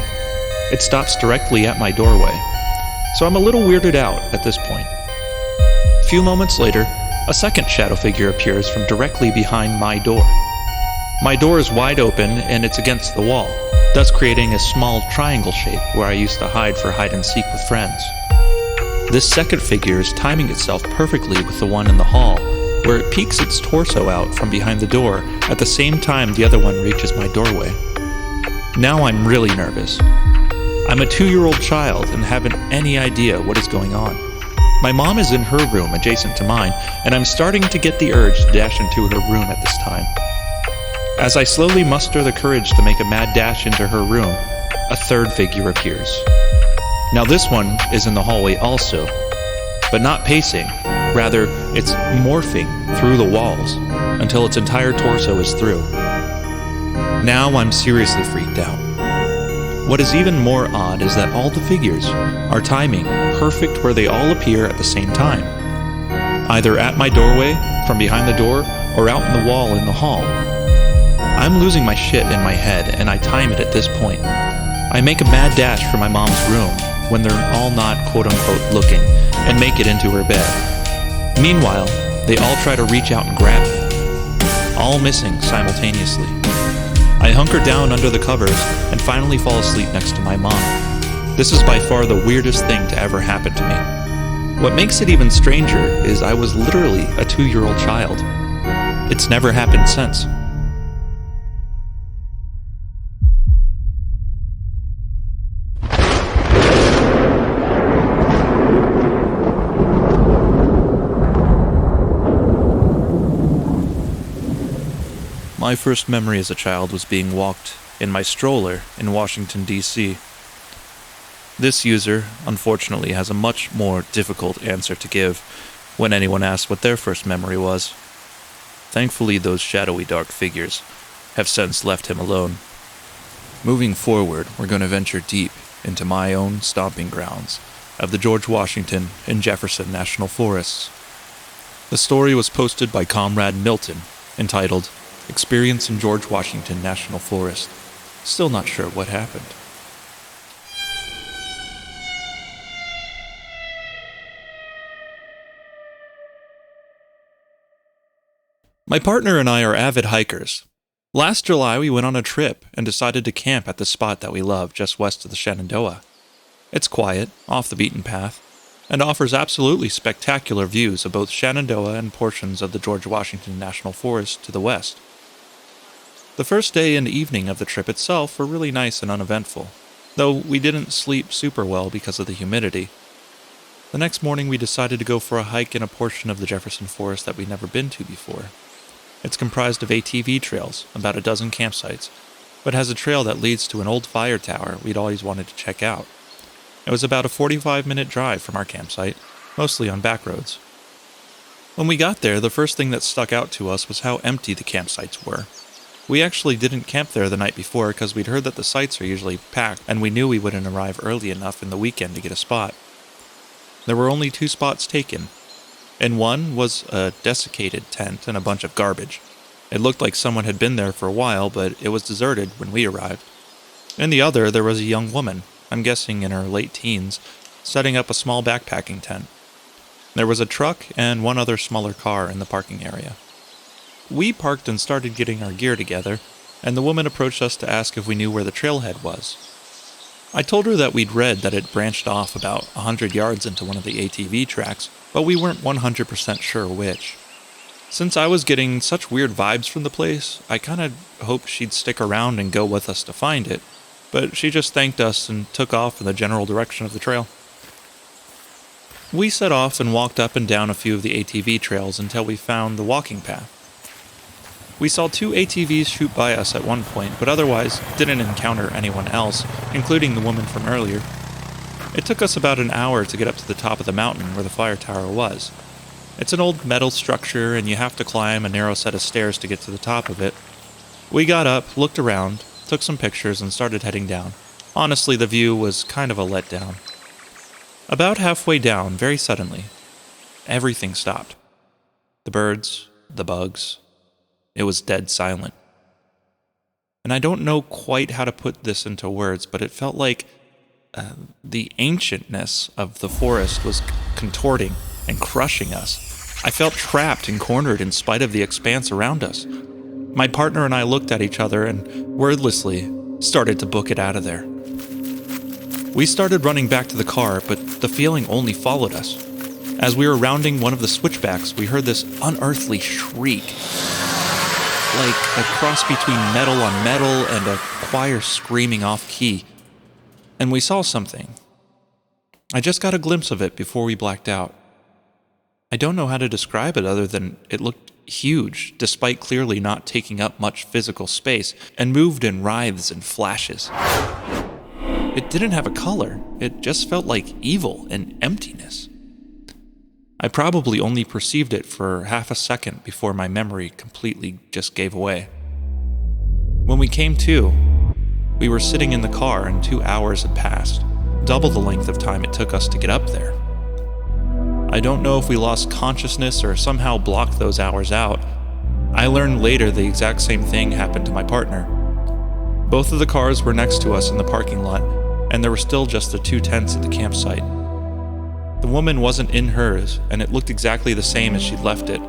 It stops directly at my doorway, so I'm a little weirded out at this point. A few moments later, a second shadow figure appears from directly behind my door. My door is wide open and it's against the wall, thus creating a small triangle shape where I used to hide for hide and seek with friends. This second figure is timing itself perfectly with the one in the hall, where it peeks its torso out from behind the door at the same time the other one reaches my doorway. Now I'm really nervous. I'm a 2-year-old child and haven't any idea what is going on. My mom is in her room adjacent to mine, and I'm starting to get the urge to dash into her room at this time. As I slowly muster the courage to make a mad dash into her room, a third figure appears. Now this one is in the hallway also, but not pacing. Rather, it's morphing through the walls until its entire torso is through. Now I'm seriously freaked out. What is even more odd is that all the figures are timing perfect where they all appear at the same time, either at my doorway, from behind the door, or out in the wall in the hall. I'm losing my shit in my head, and I time it at this point. I make a mad dash for my mom's room when they're all not quote-unquote looking, and make it into her bed. Meanwhile, they all try to reach out and grab me, all missing simultaneously. I hunker down under the covers and finally fall asleep next to my mom. This is by far the weirdest thing to ever happen to me. What makes it even stranger is I was literally a 2-year-old child. It's never happened since. My first memory as a child was being walked in my stroller in Washington, D.C. This user, unfortunately, has a much more difficult answer to give when anyone asks what their first memory was. Thankfully, those shadowy dark figures have since left him alone. Moving forward, we're going to venture deep into my own stomping grounds of the George Washington and Jefferson National Forests. The story was posted by Comrade Milton, entitled Experience in George Washington National Forest. Still not sure what happened. My partner and I are avid hikers. Last July, we went on a trip and decided to camp at the spot that we love just west of the Shenandoah. It's quiet, off the beaten path, and offers absolutely spectacular views of both Shenandoah and portions of the George Washington National Forest to the west. The first day and evening of the trip itself were really nice and uneventful, though we didn't sleep super well because of the humidity. The next morning we decided to go for a hike in a portion of the Jefferson Forest that we'd never been to before. It's comprised of ATV trails, about a dozen campsites, but has a trail that leads to an old fire tower we'd always wanted to check out. It was about a 45-minute drive from our campsite, mostly on back roads. When we got there, the first thing that stuck out to us was how empty the campsites were. We actually didn't camp there the night before because we'd heard that the sites are usually packed, and we knew we wouldn't arrive early enough in the weekend to get a spot. There were only 2 spots taken, and one was a desiccated tent and a bunch of garbage. It looked like someone had been there for a while, but it was deserted when we arrived. In the other, there was a young woman, I'm guessing in her late teens, setting up a small backpacking tent. There was a truck and one other smaller car in the parking area. We parked and started getting our gear together, and the woman approached us to ask if we knew where the trailhead was. I told her that we'd read that it branched off about 100 yards into one of the ATV tracks, but we weren't 100% sure which. Since I was getting such weird vibes from the place, I kinda hoped she'd stick around and go with us to find it, but she just thanked us and took off in the general direction of the trail. We set off and walked up and down a few of the ATV trails until we found the walking path. We saw 2 ATVs shoot by us at one point, but otherwise didn't encounter anyone else, including the woman from earlier. It took us about an hour to get up to the top of the mountain where the fire tower was. It's an old metal structure, and you have to climb a narrow set of stairs to get to the top of it. We got up, looked around, took some pictures, and started heading down. Honestly, the view was kind of a letdown. About halfway down, very suddenly, everything stopped. The birds, the bugs. It was dead silent. And I don't know quite how to put this into words, but it felt like the ancientness of the forest was contorting and crushing us. I felt trapped and cornered in spite of the expanse around us. My partner and I looked at each other and, wordlessly, started to book it out of there. We started running back to the car, but the feeling only followed us. As we were rounding one of the switchbacks, we heard this unearthly shriek, like a cross between metal on metal and a choir screaming off-key. And we saw something. I just got a glimpse of it before we blacked out. I don't know how to describe it other than it looked huge, despite clearly not taking up much physical space, and moved in writhes and flashes. It didn't have a color. It just felt like evil and emptiness. I probably only perceived it for half a second before my memory completely just gave away. When we came to, We were sitting in the car and 2 hours had passed, double the length of time it took us to get up there. I don't know if we lost consciousness or somehow blocked those hours out. I learned later the exact same thing happened to my partner. Both of the cars were next to us in the parking lot, and there were still just the 2 tents at the campsite. The woman wasn't in hers, and it looked exactly the same as she'd left it.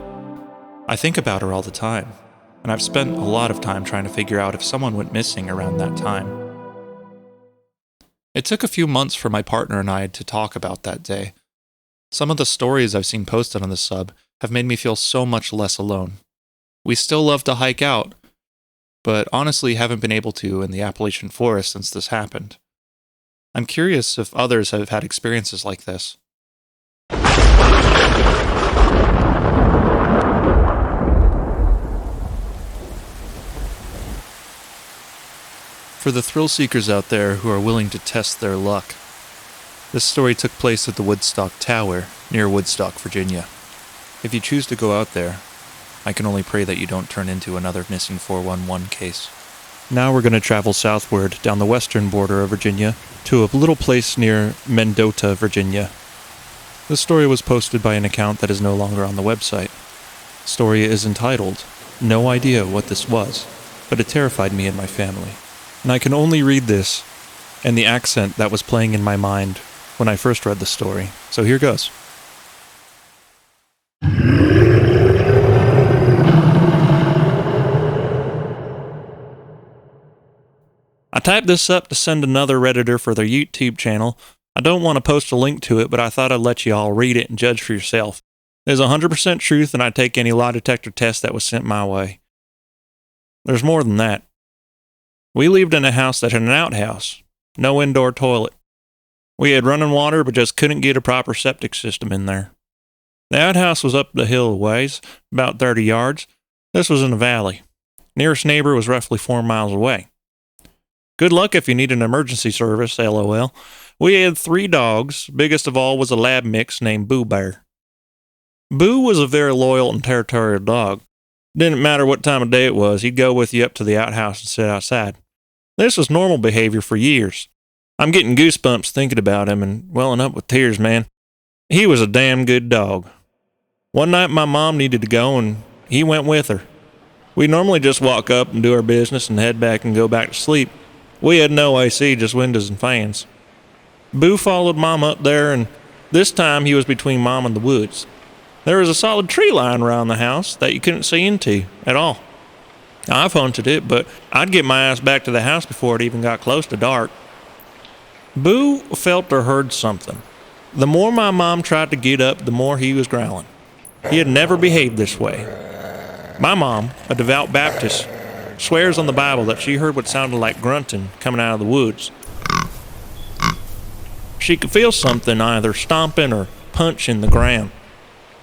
I think about her all the time, and I've spent a lot of time trying to figure out if someone went missing around that time. It took a few months for my partner and I to talk about that day. Some of the stories I've seen posted on the sub have made me feel so much less alone. We still love to hike out, but honestly haven't been able to in the Appalachian forest since this happened. I'm curious if others have had experiences like this. For the thrill seekers out there who are willing to test their luck, this story took place at the Woodstock Tower near Woodstock, Virginia. If you choose to go out there, I can only pray that you don't turn into another missing 411 case. Now we're going to travel southward down the western border of Virginia to a little place near Mendota, Virginia. This story was posted by an account that is no longer on the website. The story is entitled, "No Idea What This Was, but It Terrified Me and My Family." And I can only read this and the accent that was playing in my mind when I first read the story. So here goes. I typed this up to send another Redditor for their YouTube channel. I don't want to post a link to it, but I thought I'd let you all read it and judge for yourself. There's 100% truth, and I take any lie detector test that was sent my way. There's more than that. We lived in a house that had an outhouse, no indoor toilet. We had running water, but just couldn't get a proper septic system in there. The outhouse was up the hill a ways, about 30 yards. This was in a valley. Nearest neighbor was roughly 4 miles away. Good luck if you need an emergency service, LOL. We had 3 dogs. Biggest of all was a lab mix named Boo Bear. Boo was a very loyal and territorial dog. Didn't matter what time of day it was, he'd go with you up to the outhouse and sit outside. This was normal behavior for years. I'm getting goosebumps thinking about him and welling up with tears, man. He was a damn good dog. One night my mom needed to go and he went with her. We normally just walk up and do our business and head back and go back to sleep. We had no AC, just windows and fans. Boo followed Mom up there, and this time he was between Mom and the woods. There was a solid tree line around the house that you couldn't see into at all. I've hunted it, but I'd get my ass back to the house before it even got close to dark. Boo felt or heard something. The more my mom tried to get up, the more he was growling. He had never behaved this way. My mom, a devout Baptist, swears on the Bible that she heard what sounded like grunting coming out of the woods. She could feel something either stomping or punching the ground.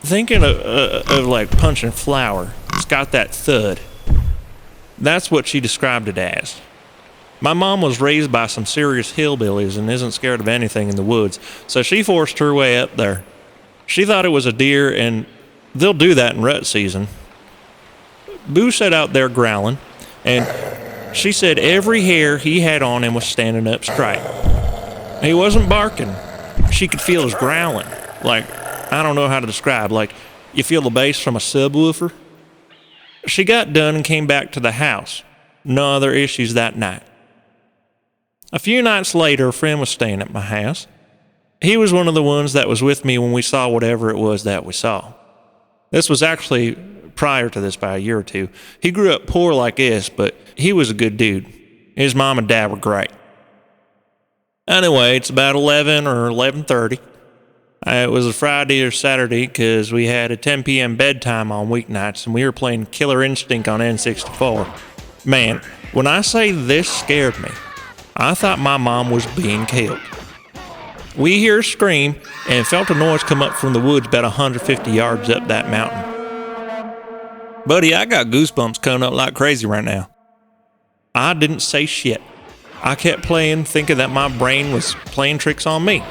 Thinking of like punching flour. It's got that thud. That's what she described it as. My mom was raised by some serious hillbillies and isn't scared of anything in the woods, so she forced her way up there. She thought it was a deer, and they'll do that in rut season. Boo sat out there growling, and she said every hair he had on him was standing up straight. He wasn't barking. She could feel his growling. Like, I don't know how to describe, like you feel the bass from a subwoofer. She got done and came back to the house. No other issues that night. A few nights later, a friend was staying at my house. He was one of the ones that was with me when we saw whatever it was that we saw. This was actually prior to this by a year or two. He grew up poor like us, but he was a good dude. His mom and dad were great. Anyway, it's about 11 or 11:30. It was a Friday or Saturday because we had a 10 p.m. bedtime on weeknights and we were playing Killer Instinct on N64. Man, when I say this scared me, I thought my mom was being killed. We hear a scream and felt a noise come up from the woods about 150 yards up that mountain. Buddy, I got goosebumps coming up like crazy right now. I didn't say shit. I kept playing, thinking that my brain was playing tricks on me.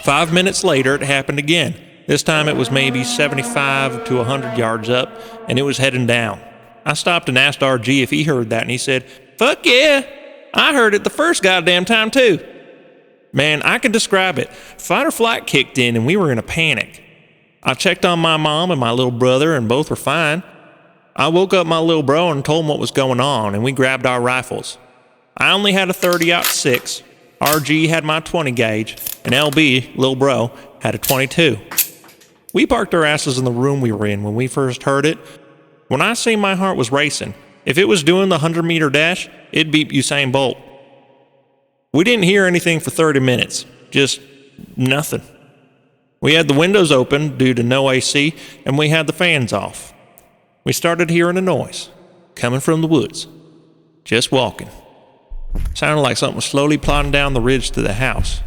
5 minutes later, it happened again. This time it was maybe 75 to 100 yards up, and it was heading down. I stopped and asked RG if he heard that, and he said, Fuck yeah! I heard it the first goddamn time too. Man, I can describe it. Fight or flight kicked in and we were in a panic. I checked on my mom and my little brother and both were fine. I woke up my little bro and told him what was going on and we grabbed our rifles. I only had a 30-06. RG had my 20 gauge and LB, little bro, had a 22. We parked our asses in the room we were in when we first heard it. When I seen, my heart was racing. If it was doing the 100-meter dash, it'd beat Usain Bolt. We didn't hear anything for 30 minutes. Just nothing. We had the windows open due to no AC, and we had the fans off. We started hearing a noise coming from the woods. Just walking. Sounded like something was slowly plodding down the ridge to the house.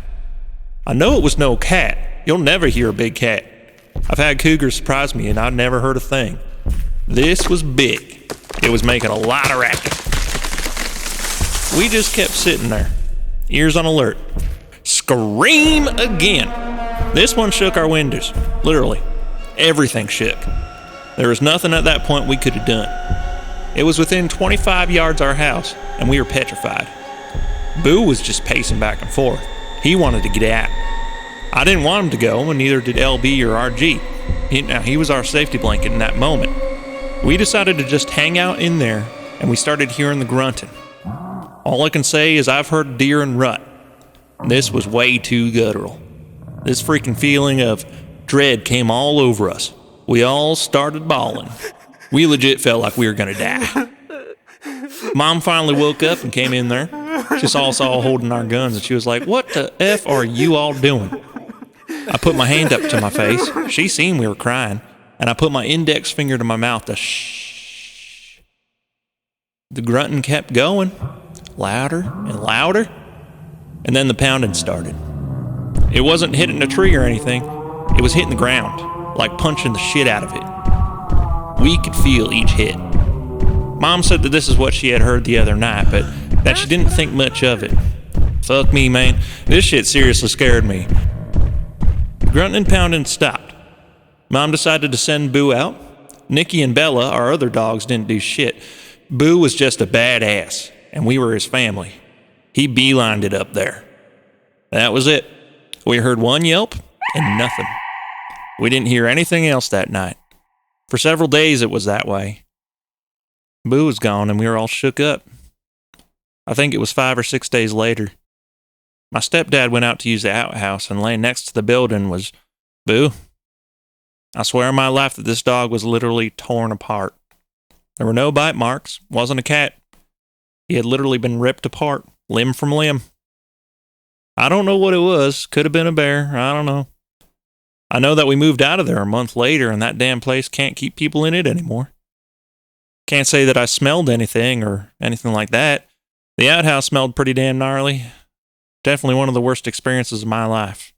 I know it was no cat. You'll never hear a big cat. I've had cougars surprise me, and I'd never heard a thing. This was big. It was making a lot of racket. We just kept sitting there, ears on alert. Scream again. This one shook our windows. Literally. Everything shook. There was nothing at that point we could have done. It was within 25 yards of our house, and we were petrified. Boo was just pacing back and forth. He wanted to get out. I didn't want him to go, and neither did LB or RG. He was our safety blanket in that moment. We decided to just hang out in there, and we started hearing the grunting. All I can say is I've heard deer and rut. This was way too guttural. This freaking feeling of dread came all over us. We all started bawling. We legit felt like we were gonna die. Mom finally woke up and came in there. She saw us all holding our guns, and she was like, "What the F are you all doing?" I put my hand up to my face. She seen we were crying, and I put my index finger to my mouth to shh. The grunting kept going, louder and louder, and then the pounding started. It wasn't hitting a tree or anything. It was hitting the ground, like punching the shit out of it. We could feel each hit. Mom said that this is what she had heard the other night, but that she didn't think much of it. Fuck me, man. This shit seriously scared me. The grunting and pounding stopped. Mom decided to send Boo out. Nikki and Bella, our other dogs, didn't do shit. Boo was just a badass, and we were his family. He beelined it up there. That was it. We heard one yelp and nothing. We didn't hear anything else that night. For several days it was that way. Boo was gone and we were all shook up. I think it was 5 or 6 days later. My stepdad went out to use the outhouse, and laying next to the building was Boo. I swear on my life that this dog was literally torn apart. There were no bite marks. Wasn't a cat. He had literally been ripped apart, limb from limb. I don't know what it was. Could have been a bear. I don't know. I know that we moved out of there a month later, and that damn place can't keep people in it anymore. Can't say that I smelled anything or anything like that. The outhouse smelled pretty damn gnarly. Definitely one of the worst experiences of my life.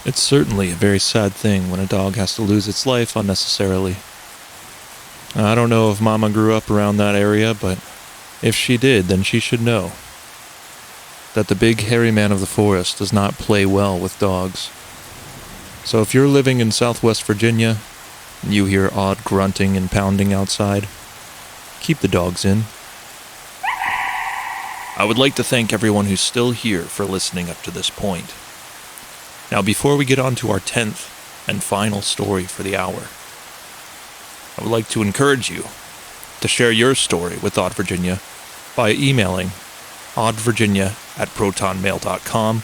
It's certainly a very sad thing when a dog has to lose its life unnecessarily. I don't know if Mama grew up around that area, but if she did, then she should know that the big hairy man of the forest does not play well with dogs. So if you're living in Southwest Virginia and you hear odd grunting and pounding outside, keep the dogs in. I would like to thank everyone who's still here for listening up to this point. Now, before we get on to our 10th and final story for the hour, I would like to encourage you to share your story with Odd Virginia by emailing oddvirginia@protonmail.com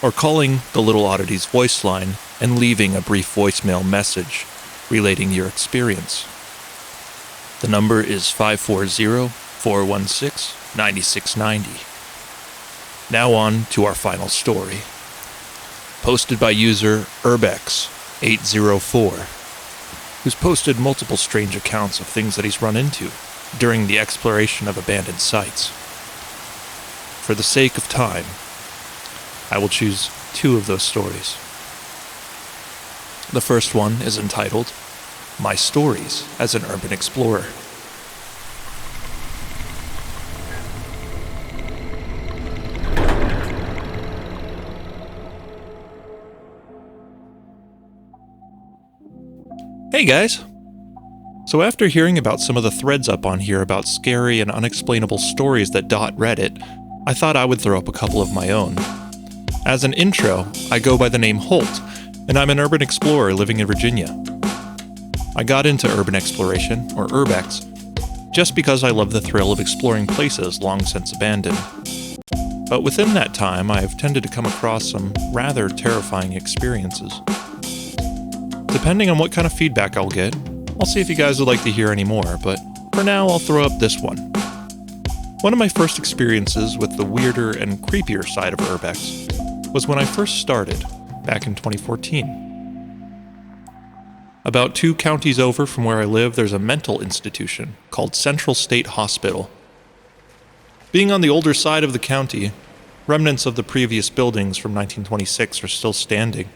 or calling the Little Oddities voice line and leaving a brief voicemail message relating your experience. The number is 540-416-9690. Now on to our final story. Posted by user Urbex804, who's posted multiple strange accounts of things that he's run into during the exploration of abandoned sites. For the sake of time, I will choose 2 of those stories. The first one is entitled, My Stories as an Urban Explorer. Hey guys! So after hearing about some of the threads up on here about scary and unexplainable stories that dot Reddit, I thought I would throw up a couple of my own. As an intro, I go by the name Holt, and I'm an urban explorer living in Virginia. I got into urban exploration, or urbex, just because I love the thrill of exploring places long since abandoned. But within that time, I have tended to come across some rather terrifying experiences. Depending on what kind of feedback I'll get, I'll see if you guys would like to hear any more, but for now I'll throw up this one. One of my first experiences with the weirder and creepier side of urbex was when I first started, back in 2014. About 2 counties over from where I live, there's a mental institution called Central State Hospital. Being on the older side of the county, remnants of the previous buildings from 1926 are still standing.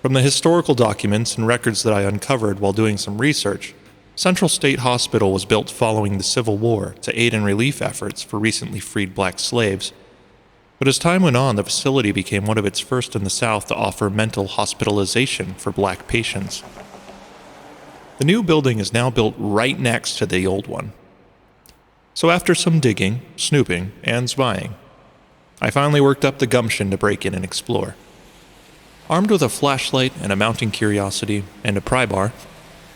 From the historical documents and records that I uncovered while doing some research, Central State Hospital was built following the Civil War to aid in relief efforts for recently freed black slaves. But as time went on, the facility became one of its first in the South to offer mental hospitalization for black patients. The new building is now built right next to the old one. So after some digging, snooping, and spying, I finally worked up the gumption to break in and explore. Armed with a flashlight and a mounting curiosity and a pry bar,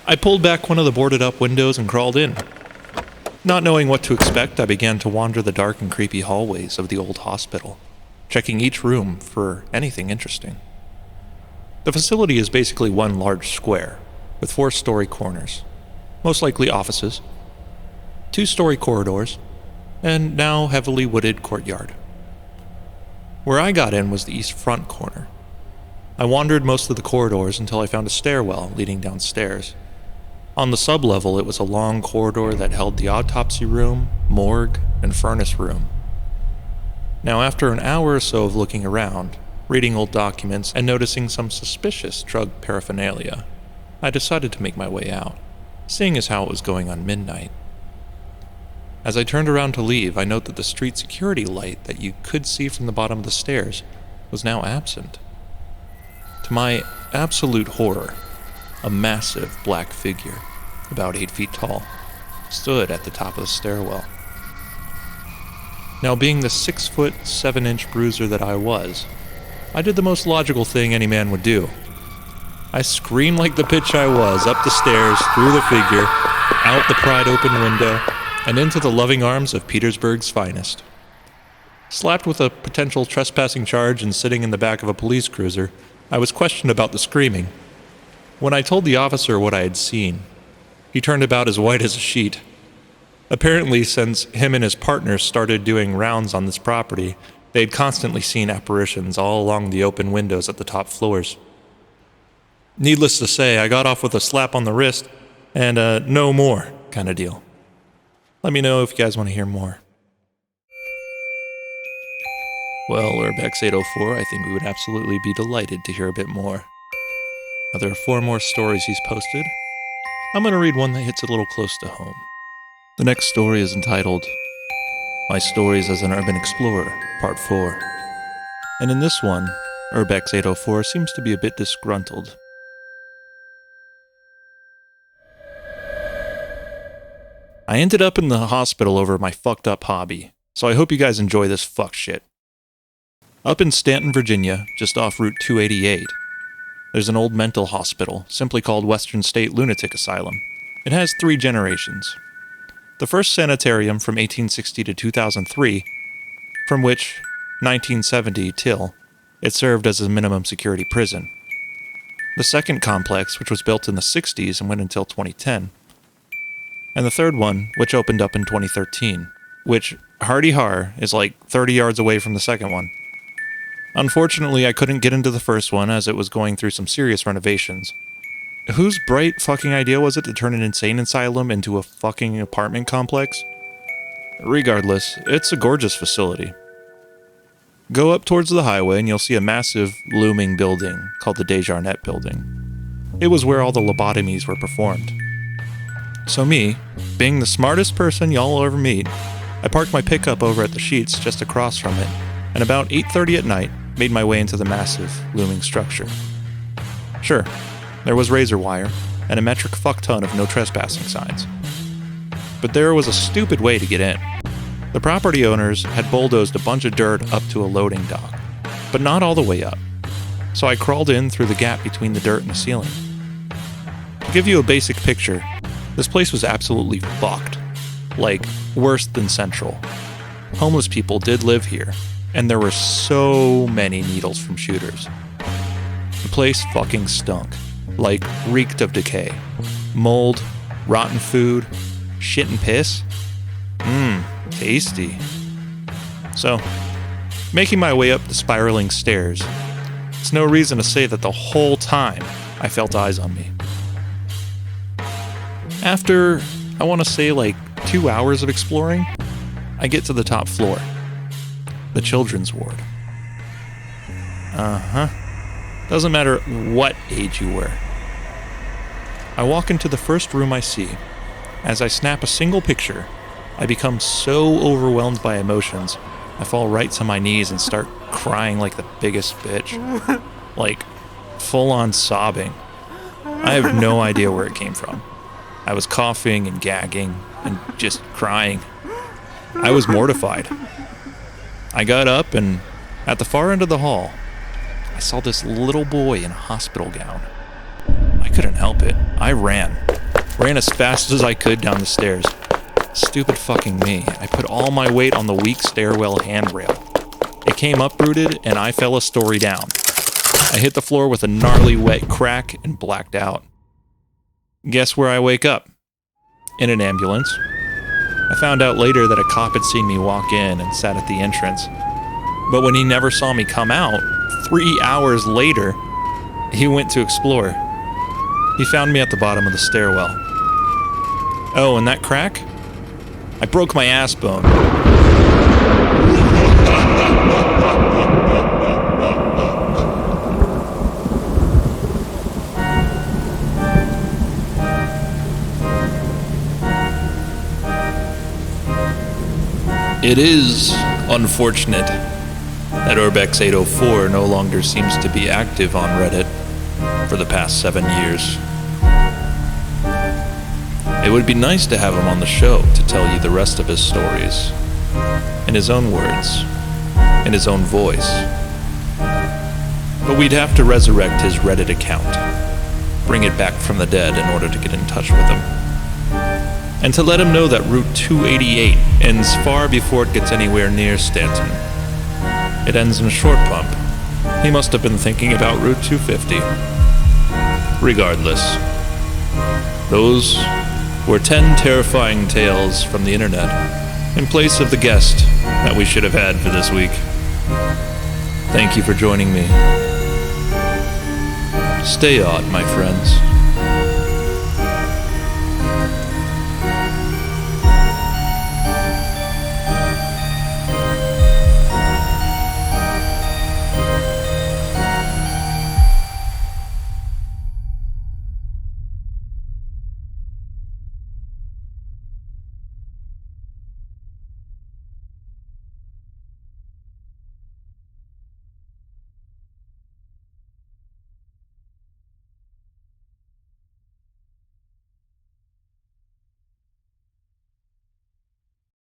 I pulled back one of the boarded-up windows and crawled in. Not knowing what to expect, I began to wander the dark and creepy hallways of the old hospital, checking each room for anything interesting. The facility is basically one large square, with 4-story corners, most likely offices, 2-story corridors, and now heavily wooded courtyard. Where I got in was the east front corner. I wandered most of the corridors until I found a stairwell leading downstairs. On the sublevel, it was a long corridor that held the autopsy room, morgue, and furnace room. Now, after an hour or so of looking around, reading old documents, and noticing some suspicious drug paraphernalia, I decided to make my way out, seeing as how it was going on midnight. As I turned around to leave, I note that the street security light that you could see from the bottom of the stairs was now absent. To my absolute horror, a massive black figure, about 8 feet tall, stood at the top of the stairwell. Now, being the 6-foot, 7-inch bruiser that I was, I did the most logical thing any man would do. I screamed like the bitch I was, up the stairs, through the figure, out the pried-open window, and into the loving arms of Petersburg's finest. Slapped with a potential trespassing charge and sitting in the back of a police cruiser, I was questioned about the screaming. When I told the officer what I had seen, he turned about as white as a sheet. Apparently, since him and his partner started doing rounds on this property, they'd constantly seen apparitions all along the open windows at the top floors. Needless to say, I got off with a slap on the wrist and a no more kind of deal. Let me know if you guys want to hear more. Well, Urbex 804, I think we would absolutely be delighted to hear a bit more. Now, there are 4 more stories he's posted. I'm going to read one that hits a little close to home. The next story is entitled, My Stories as an Urban Explorer, Part 4. And in this one, Urbex 804 seems to be a bit disgruntled. I ended up in the hospital over my fucked up hobby, so I hope you guys enjoy this fuck shit. Up in Stanton, Virginia, just off Route 288, there's an old mental hospital, simply called Western State Lunatic Asylum. It has 3 generations. The first sanitarium from 1860 to 2003, from which, 1970 till, it served as a minimum security prison. The second complex, which was built in the 60s and went until 2010. And the third one, which opened up in 2013, which, hardy har, is like 30 yards away from the second one. Unfortunately, I couldn't get into the first one as it was going through some serious renovations. Whose bright fucking idea was it to turn an insane asylum into a fucking apartment complex? Regardless, it's a gorgeous facility. Go up towards the highway and you'll see a massive, looming building called the Desjardins Building. It was where all the lobotomies were performed. So me, being the smartest person y'all will ever meet, I parked my pickup over at the Sheets just across from it, and about 8:30 at night, made my way into the massive, looming structure. Sure, there was razor wire, and a metric fuck ton of no trespassing signs. But there was a stupid way to get in. The property owners had bulldozed a bunch of dirt up to a loading dock, but not all the way up. So I crawled in through the gap between the dirt and the ceiling. To give you a basic picture, this place was absolutely fucked. Like, worse than Central. Homeless people did live here, and there were so many needles from shooters. The place fucking stunk. Like, reeked of decay. Mold, rotten food, shit and piss. Tasty. So, making my way up the spiraling stairs, it's no reason to say that the whole time I felt eyes on me. After, I want to say like 2 hours of exploring, I get to the top floor. The children's ward. Doesn't matter what age you were. I walk into the first room I see. As I snap a single picture, I become so overwhelmed by emotions, I fall right to my knees and start crying like the biggest bitch. Like, full-on sobbing. I have no idea where it came from. I was coughing and gagging and just crying. I was mortified. I got up, and at the far end of the hall, I saw this little boy in a hospital gown. I couldn't help it. I ran as fast as I could down the stairs. Stupid fucking me. I put all my weight on the weak stairwell handrail. It came uprooted, and I fell a story down. I hit the floor with a gnarly wet crack and blacked out. Guess where I wake up? In an ambulance. I found out later that a cop had seen me walk in and sat at the entrance. But when he never saw me come out, 3 hours later, he went to explore. He found me at the bottom of the stairwell. Oh, and that crack? I broke my ass bone. It is unfortunate that Urbex804 no longer seems to be active on Reddit for the past 7 years. It would be nice to have him on the show to tell you the rest of his stories, in his own words, in his own voice. But we'd have to resurrect his Reddit account, bring it back from the dead in order to get in touch with him. And to let him know that Route 288 ends far before it gets anywhere near Stanton. It ends in Short Pump. He must have been thinking about Route 250. Regardless, those were 10 terrifying tales from the internet, in place of the guest that we should have had for this week. Thank you for joining me. Stay odd, my friends.